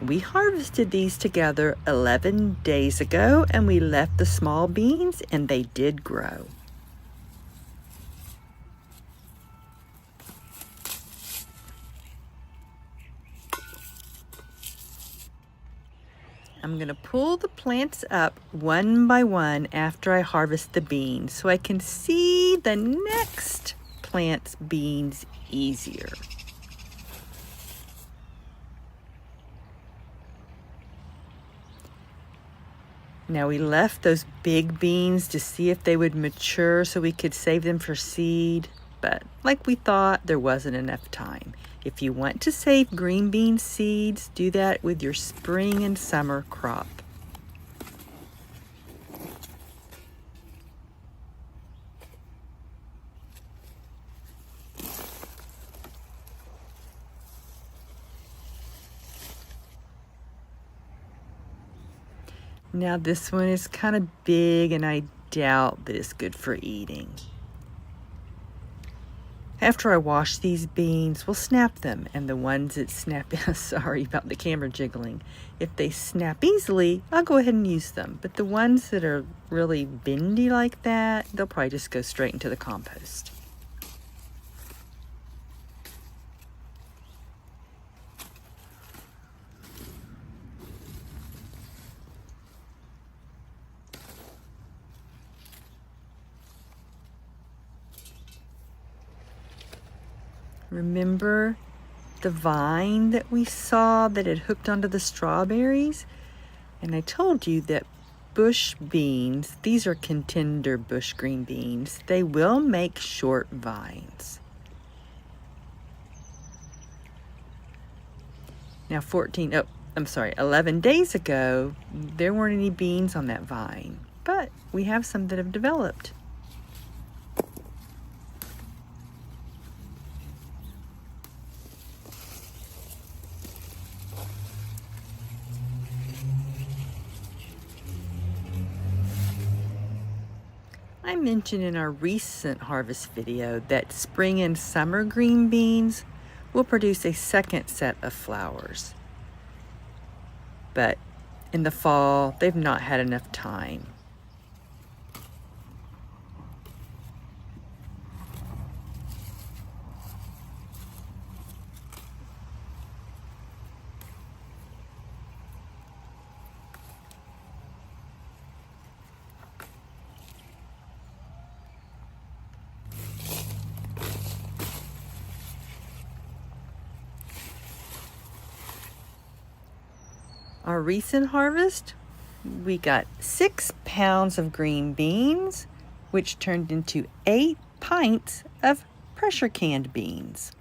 We harvested these together 11 days ago, and we left the small beans and they did grow. I'm going to pull the plants up one by one after I harvest the beans so I can see the next plant's beans easier. Now we left those big beans to see if they would mature so we could save them for seed, but like we thought, there wasn't enough time. If you want to save green bean seeds, do that with your spring and summer crop. Now this one is kind of big and I doubt that it's good for eating. After I wash these beans, we'll snap them, and the ones that snap, sorry about the camera jiggling, if they snap easily, I'll go ahead and use them. But the ones that are really bendy like that, they'll probably just go straight into the compost. Remember the vine that we saw that had hooked onto the strawberries? And I told you that bush beans, these are contender bush green beans, they will make short vines. Now 11 days ago, there weren't any beans on that vine, but we have some that have developed. I mentioned in our recent harvest video that spring and summer green beans will produce a second set of flowers. But in the fall, they've not had enough time. Our recent harvest, we got 6 pounds of green beans, which turned into 8 pints of pressure canned beans.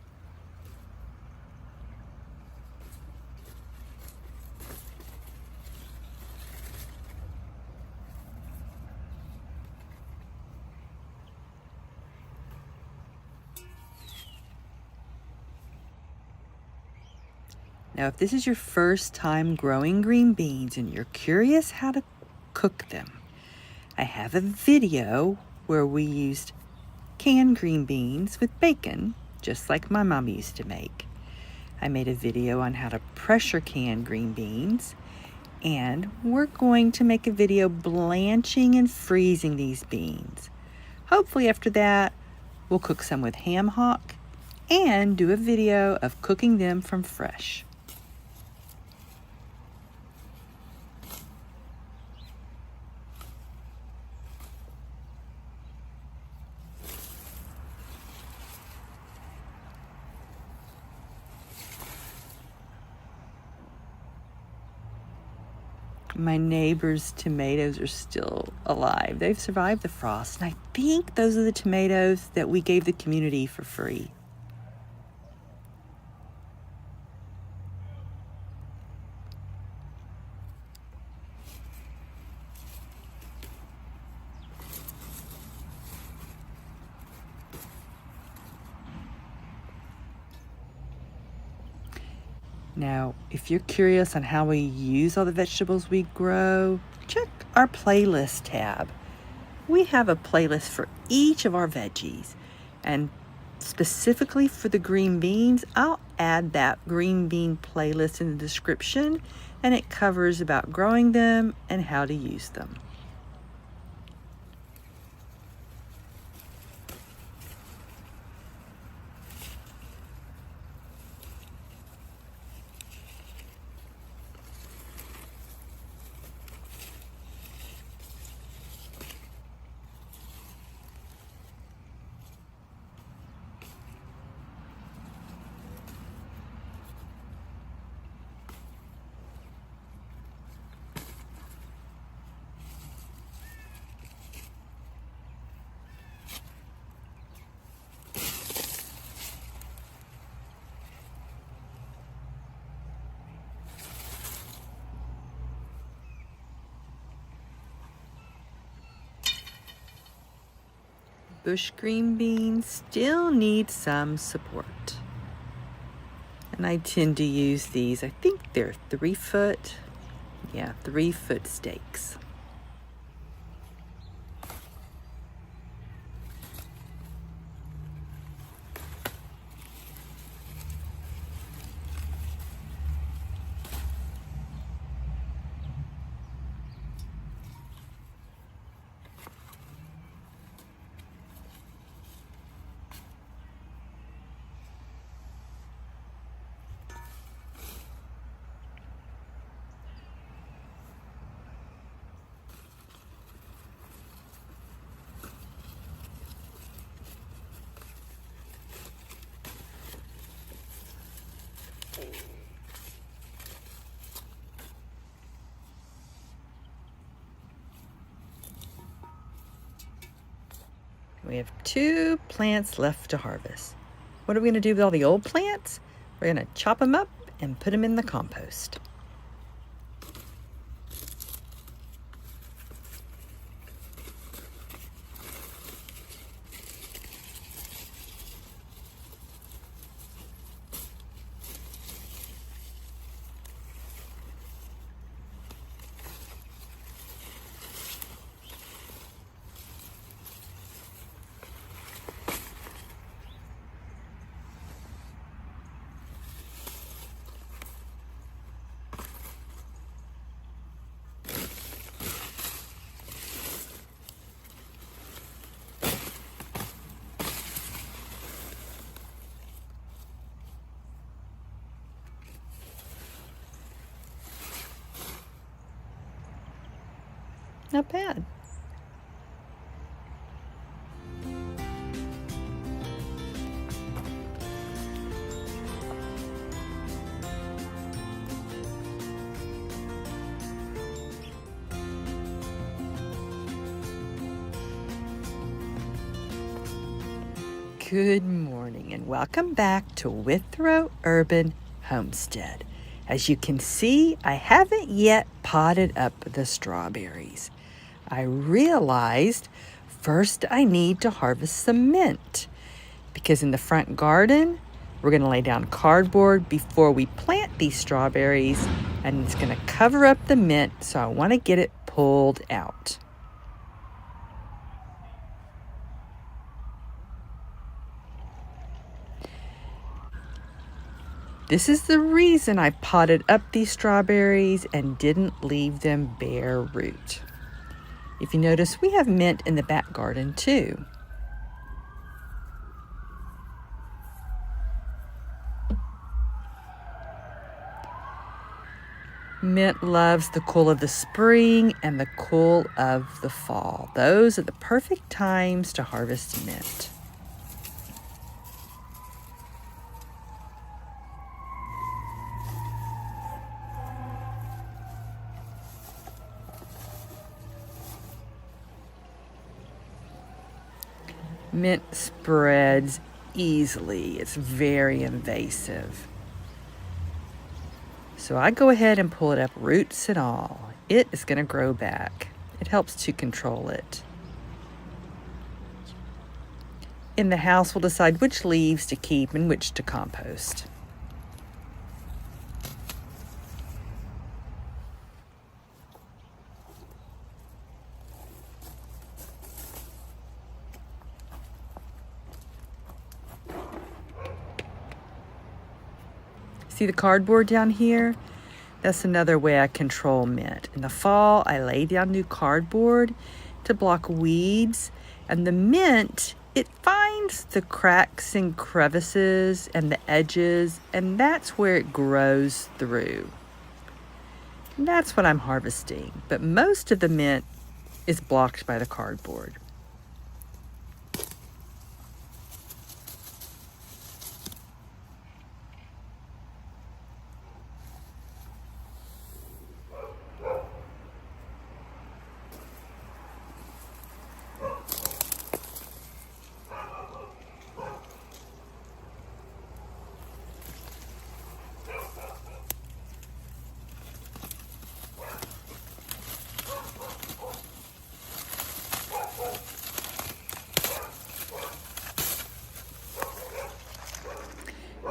Now, if this is your first time growing green beans and you're curious how to cook them, I have a video where we used canned green beans with bacon, just like my mom used to make. I made a video on how to pressure can green beans, and we're going to make a video blanching and freezing these beans. Hopefully after that, we'll cook some with ham hock and do a video of cooking them from fresh. My neighbor's tomatoes are still alive. They've survived the frost, and I think those are the tomatoes that we gave the community for free. Now, if you're curious on how we use all the vegetables we grow, check our playlist tab. We have a playlist for each of our veggies, and specifically for the green beans, I'll add that green bean playlist in the description, and it covers about growing them and how to use them. Bush green beans still need some support. And I tend to use these, I think they're 3-foot, 3-foot stakes. We have 2 plants left to harvest. What are we going to do with all the old plants? We're going to chop them up and put them in the compost. Not bad. Good morning and welcome back to Withrow Urban Homestead. As you can see, I haven't yet potted up the strawberries. I realized first I need to harvest some mint because in the front garden, we're going to lay down cardboard before we plant these strawberries, and it's going to cover up the mint, so I want to get it pulled out. This is the reason I potted up these strawberries and didn't leave them bare root. If you notice, we have mint in the back garden too. Mint loves the cool of the spring and the cool of the fall. Those are the perfect times to harvest mint. Mint spreads easily. It's very invasive. So I go ahead and pull it up, roots and all. It is going to grow back. It helps to control it. In the house, we'll decide which leaves to keep and which to compost. See the cardboard down here? That's another way I control mint. In the fall, I lay down new cardboard to block weeds, and the mint, it finds the cracks and crevices and the edges, and that's where it grows through. And that's what I'm harvesting, but most of the mint is blocked by the cardboard.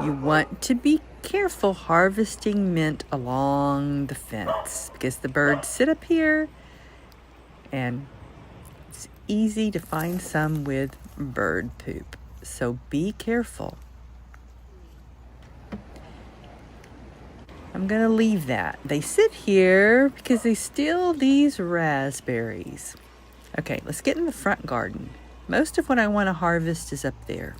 You want to be careful harvesting mint along the fence because the birds sit up here and it's easy to find some with bird poop. So be careful. I'm going to leave that. They sit here because they steal these raspberries. Okay, let's get in the front garden. Most of what I want to harvest is up there.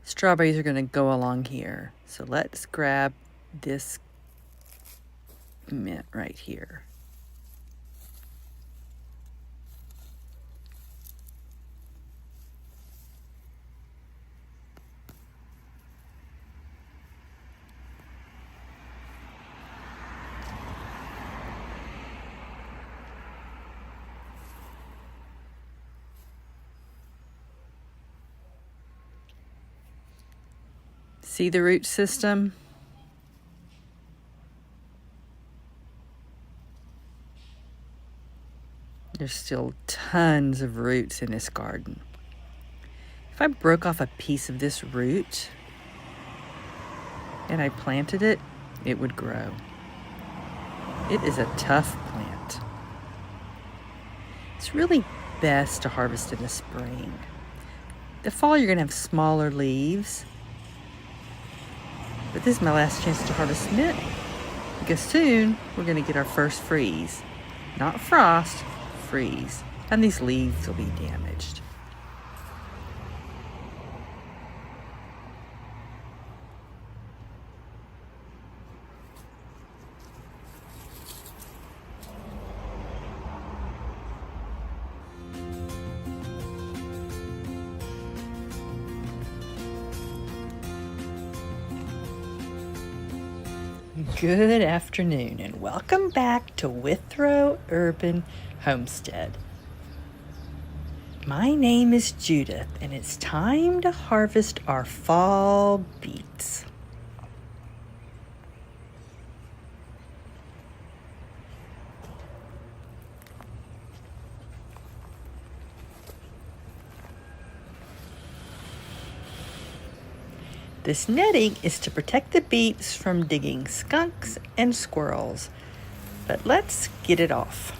Strawberries are going to go along here. So let's grab this mint right here. See the root system? There's still tons of roots in this garden. If I broke off a piece of this root and I planted it, it would grow. It is a tough plant. It's really best to harvest in the spring. The fall, you're going to have smaller leaves. But this is my last chance to harvest mint because soon we're going to get our first freeze. Not frost, freeze. And these leaves will be damaged. Good afternoon and welcome back to Withrow Urban Homestead. My name is Judith and it's time to harvest our fall beets. This netting is to protect the beets from digging skunks and squirrels. But let's get it off.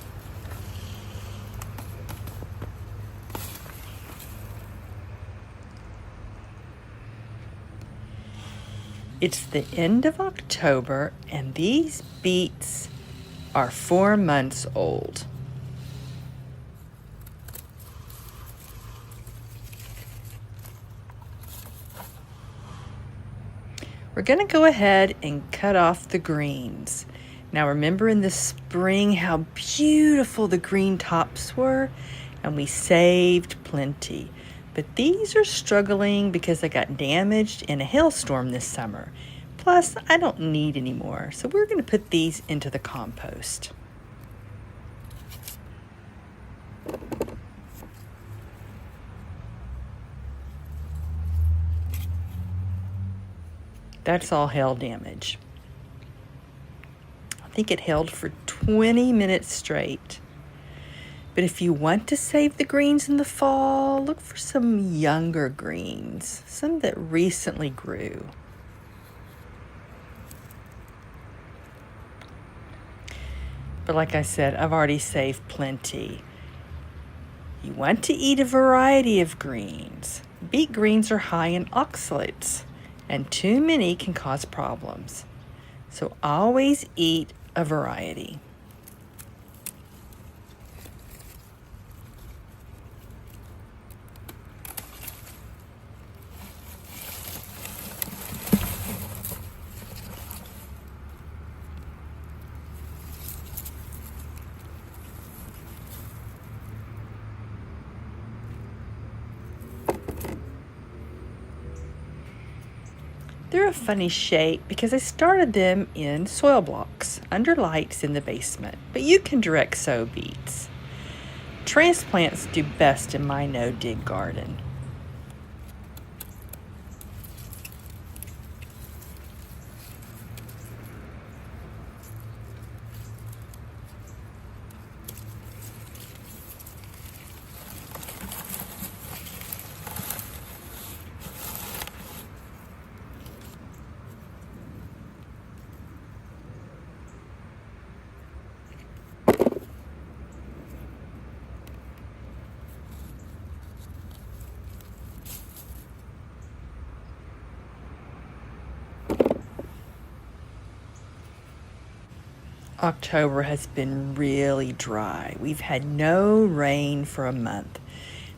It's the end of October and these beets are 4 months old. We're going to go ahead and cut off the greens. Now remember in the spring how beautiful the green tops were, and we saved plenty. But these are struggling because they got damaged in a hailstorm this summer. Plus, I don't need any more, so we're going to put these into the compost. That's all hail damage. I think it held for 20 minutes straight. But if you want to save the greens in the fall, look for some younger greens, some that recently grew. But like I said, I've already saved plenty. You want to eat a variety of greens. Beet greens are high in oxalates, and too many can cause problems. So always eat a variety. They're a funny shape because I started them in soil blocks under lights in the basement, but you can direct sow beets. Transplants do best in my no-dig garden. October has been really dry. We've had no rain for a month.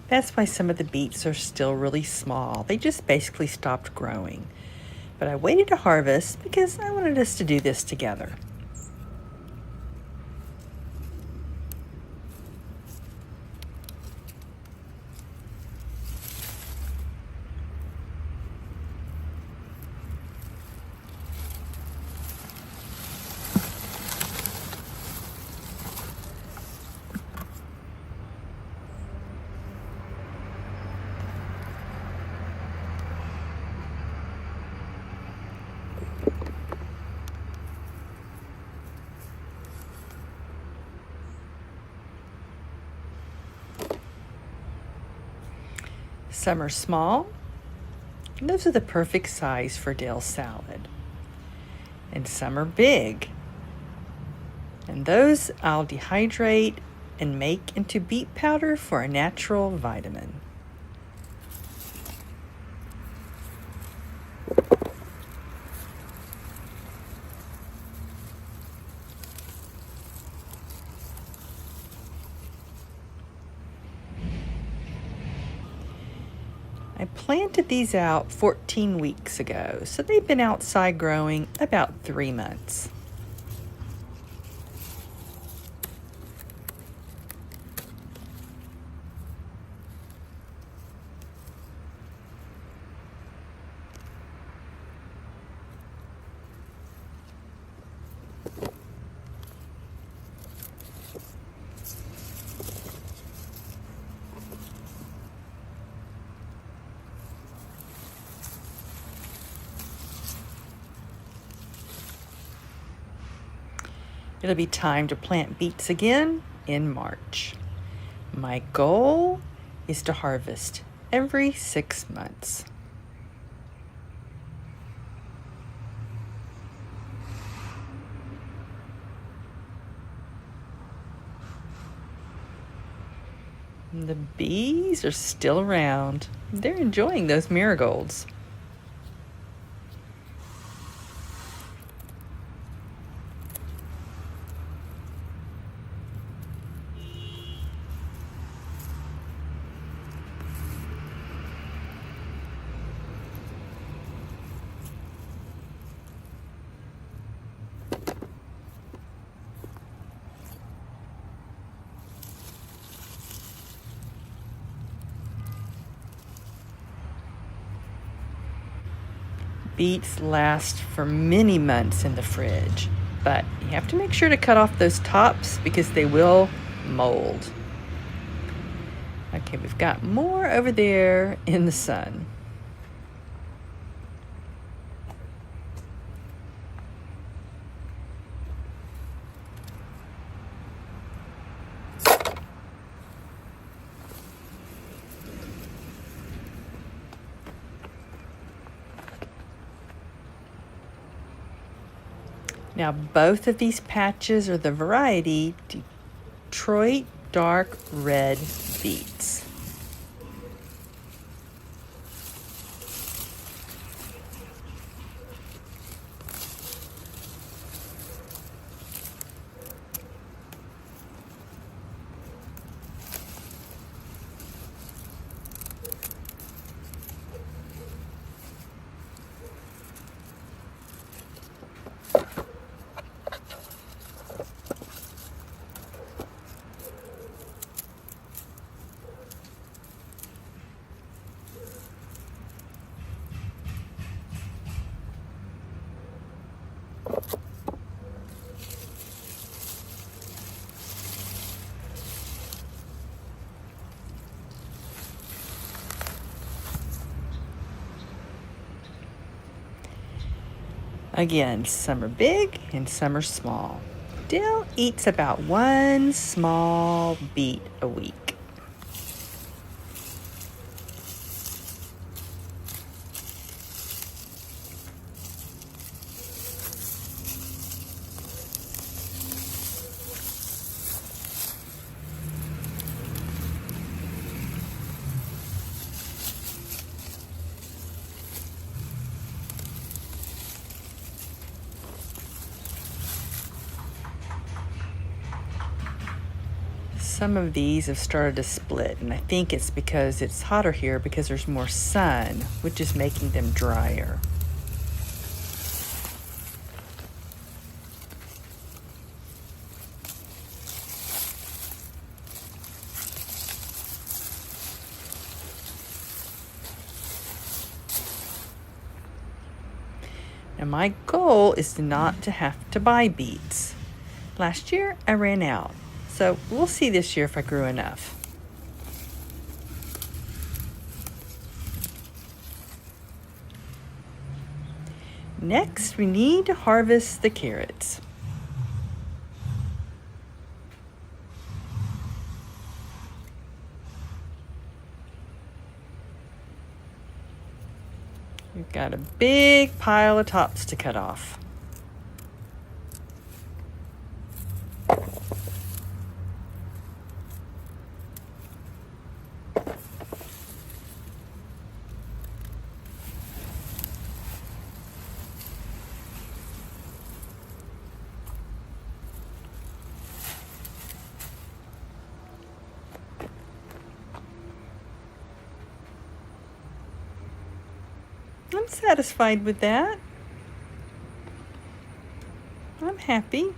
That's why some of the beets are still really small. They just basically stopped growing. But I waited to harvest because I wanted us to do this together. Some are small, and those are the perfect size for dill salad. And some are big, and those I'll dehydrate and make into beet powder for a natural vitamin. I planted these out 14 weeks ago, so they've been outside growing about 3 months. It'll be time to plant beets again in March. My goal is to harvest every 6 months. The bees are still around. They're enjoying those marigolds. Beets last for many months in the fridge, but you have to make sure to cut off those tops because they will mold. Okay, we've got more over there in the sun. Now, both of these patches are the variety Detroit dark red beets. Again, some are big and some are small. Dill eats about one small beet a week. Some of these have started to split, and I think it's because it's hotter here because there's more sun, which is making them drier. Now my goal is not to have to buy beets. Last year I ran out. So we'll see this year if I grew enough. Next, we need to harvest the carrots. We've got a big pile of tops to cut off. I'm satisfied with that. I'm happy.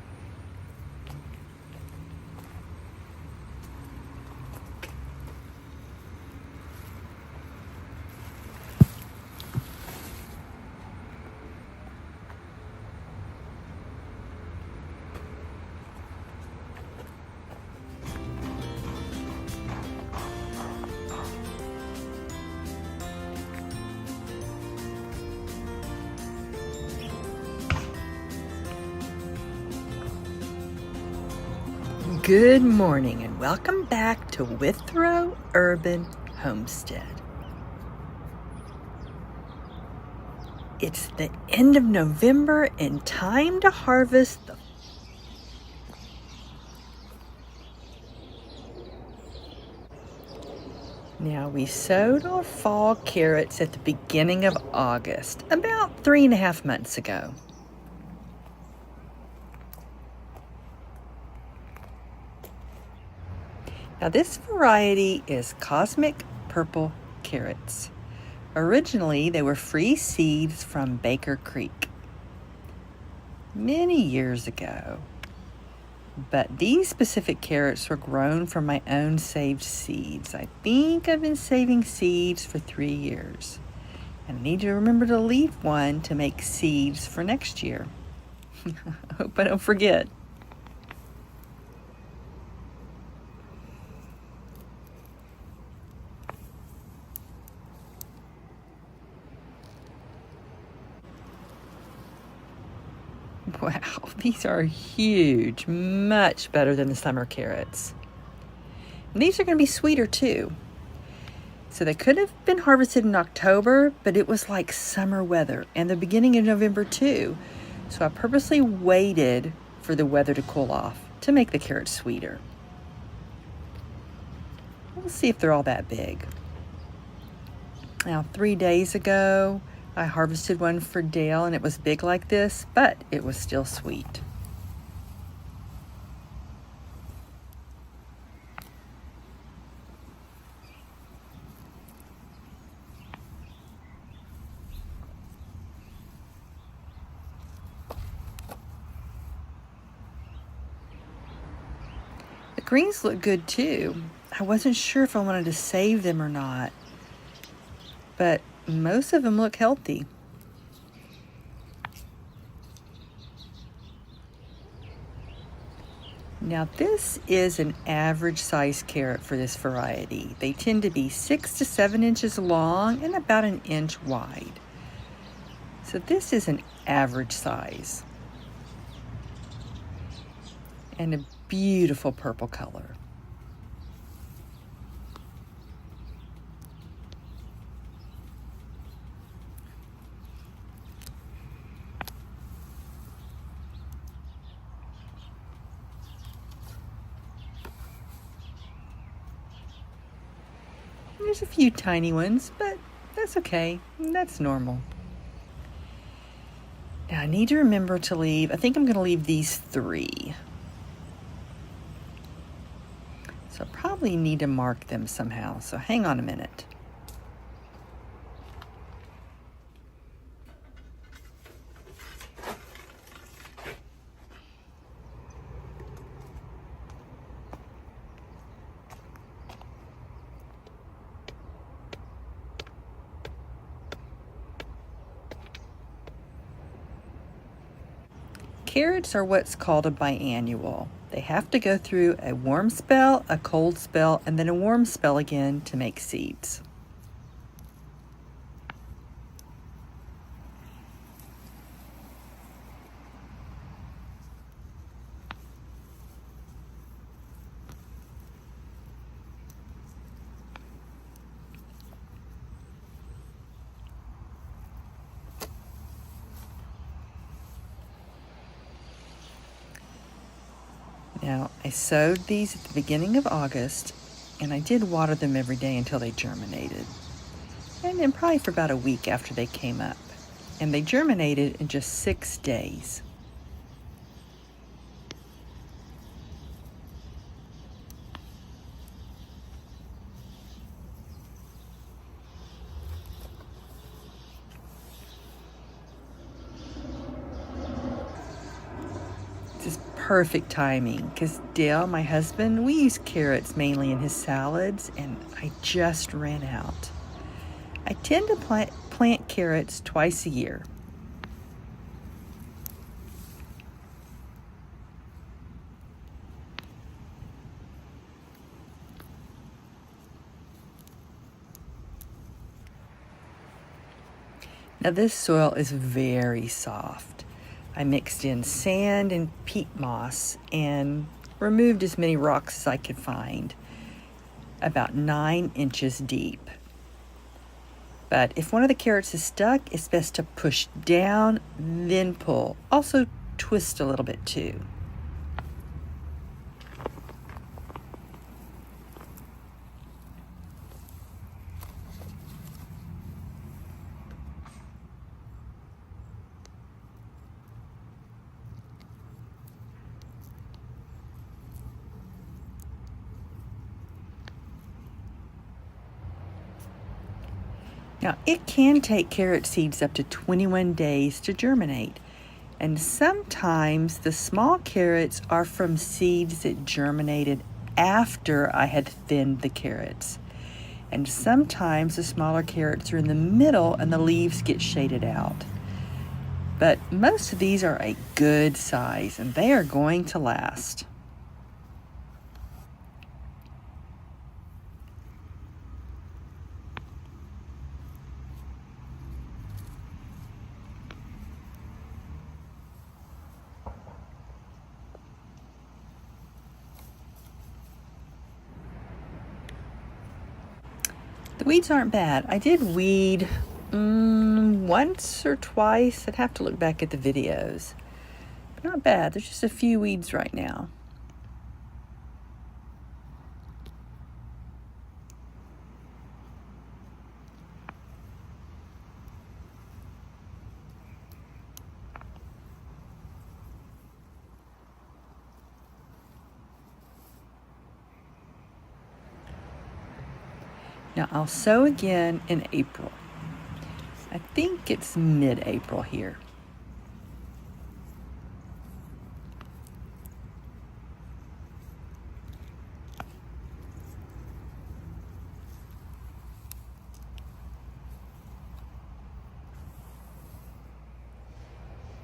Good morning and welcome back to Withrow Urban Homestead. It's the end of November and time to harvest the Now we sowed our fall carrots at the beginning of August, about 3.5 months ago. Now this variety is Cosmic Purple Carrots. Originally, they were free seeds from Baker Creek many years ago. But these specific carrots were grown from my own saved seeds. I think I've been saving seeds for 3 years. And I need to remember to leave one to make seeds for next year. I hope I don't forget. Wow, these are huge, much better than the summer carrots. And these are going to be sweeter too. So they could have been harvested in October, but it was like summer weather and the beginning of November too. So I purposely waited for the weather to cool off to make the carrots sweeter. We'll see if they're all that big. Now, 3 days ago, I harvested one for Dale and it was big like this, but it was still sweet. The greens look good too. I wasn't sure if I wanted to save them or not, but most of them look healthy. Now this is an average size carrot for this variety. They tend to be 6 to 7 inches long and about an inch wide. So this is an average size. And a beautiful purple color. There's a few tiny ones, but that's okay. That's normal. Now I need to remember to leave, I think I'm going to leave these 3. So I probably need to mark them somehow, so hang on a minute. Carrots are what's called a biannual. They have to go through a warm spell, a cold spell, and then a warm spell again to make seeds. Now, I sowed these at the beginning of August, and I did water them every day until they germinated. And then probably for about a week after they came up. And they germinated in just 6 days. Perfect timing because Dale, my husband, we use carrots mainly in his salads, and I just ran out. I tend to plant carrots twice a year. Now this soil is very soft. I mixed in sand and peat moss and removed as many rocks as I could find, about 9 inches deep. But if one of the carrots is stuck, it's best to push down, then pull. Also twist a little bit too. Now, it can take carrot seeds up to 21 days to germinate, and sometimes the small carrots are from seeds that germinated after I had thinned the carrots. And sometimes the smaller carrots are in the middle and the leaves get shaded out. But most of these are a good size and they are going to last. The weeds aren't bad. I did weed once or twice. I'd have to look back at the videos. But not bad. There's just a few weeds right now. Now I'll sow again in April. I think it's mid-April here.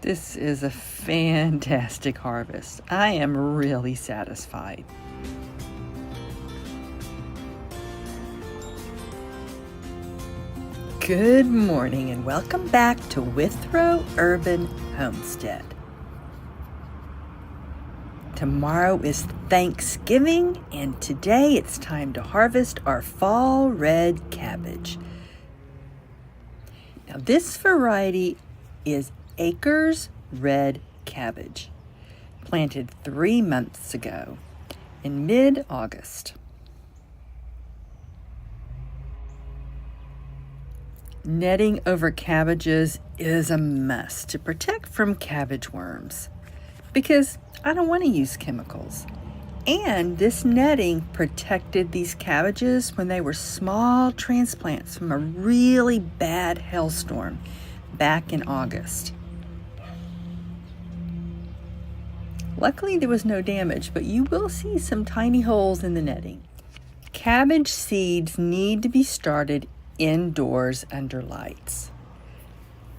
This is a fantastic harvest. I am really satisfied. Good morning and welcome back to Withrow Urban Homestead. Tomorrow is Thanksgiving and today it's time to harvest our fall red cabbage. Now this variety is Acres Red Cabbage, planted 3 months ago in mid-August. Netting over cabbages is a must to protect from cabbage worms because I don't want to use chemicals. And this netting protected these cabbages when they were small transplants from a really bad hailstorm back in August. Luckily, there was no damage, but you will see some tiny holes in the netting. Cabbage seeds need to be started indoors under lights.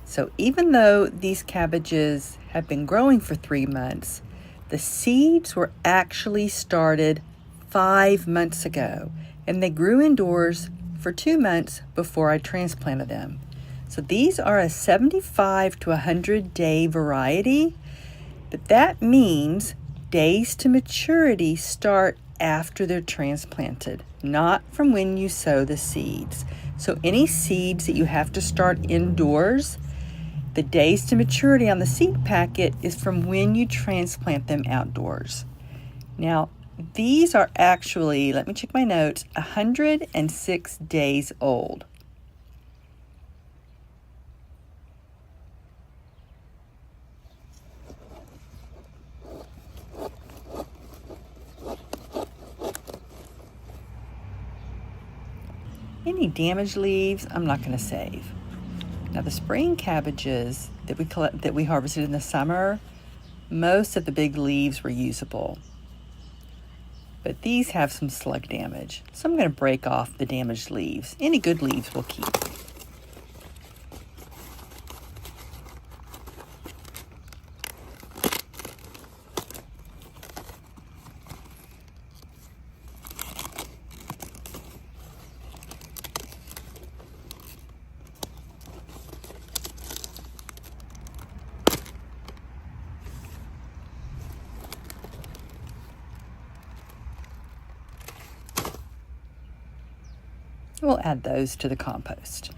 So even though these cabbages have been growing for 3 months, the seeds were actually started 5 months ago, and they grew indoors for 2 months before I transplanted them. So these are a 75 to 100 day variety, but that means days to maturity start after they're transplanted, not from when you sow the seeds. So any seeds that you have to start indoors, the days to maturity on the seed packet is from when you transplant them outdoors. Now, these are actually, let me check my notes, 106 days old. Any damaged leaves, I'm not going to save. Now the spring cabbages that we harvested in the summer, most of the big leaves were usable. But these have some slug damage, so I'm going to break off the damaged leaves. Any good leaves we'll keep. We'll add those to the compost.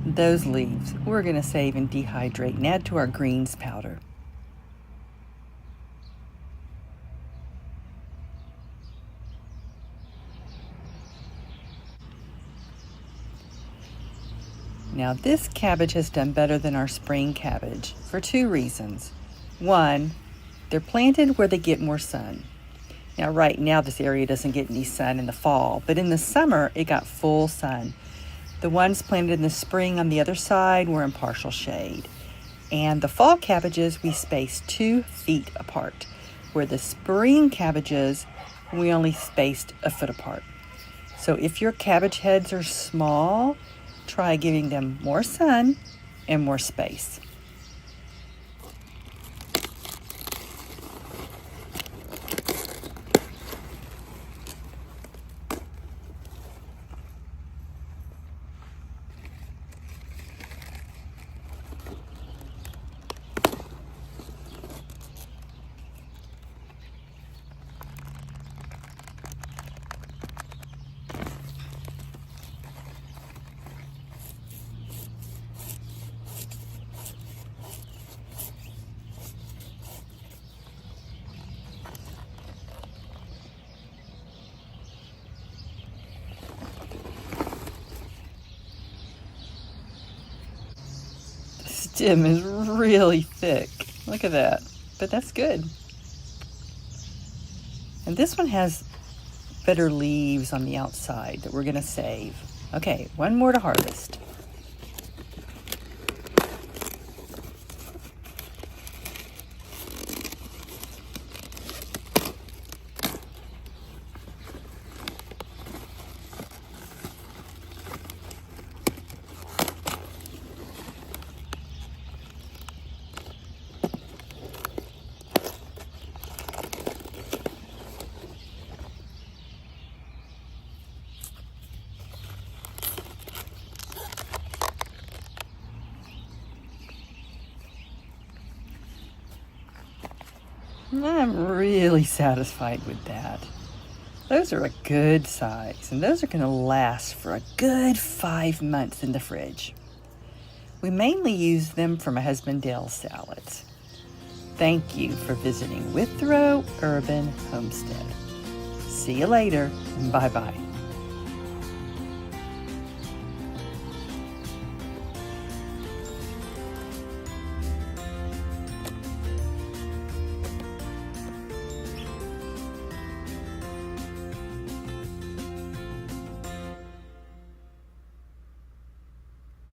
Those leaves we're going to save and dehydrate and add to our greens powder. Now this cabbage has done better than our spring cabbage for 2 reasons. One, they're planted where they get more sun. Now right now this area doesn't get any sun in the fall, but in the summer it got full sun. The ones planted in the spring on the other side were in partial shade. And the fall cabbages we spaced 2 feet apart, where the spring cabbages we only spaced a foot apart. So if your cabbage heads are small, try giving them more sun and more space. Stem is really thick. Look at that. But that's good. And this one has better leaves on the outside that we're going to save. Okay, one more to harvest. I'm really satisfied with that. Those are a good size, and those are going to last for a good 5 months in the fridge. We mainly use them for my husband Dale's salads. Thank you for visiting Withrow Urban Homestead. See you later. Bye-bye.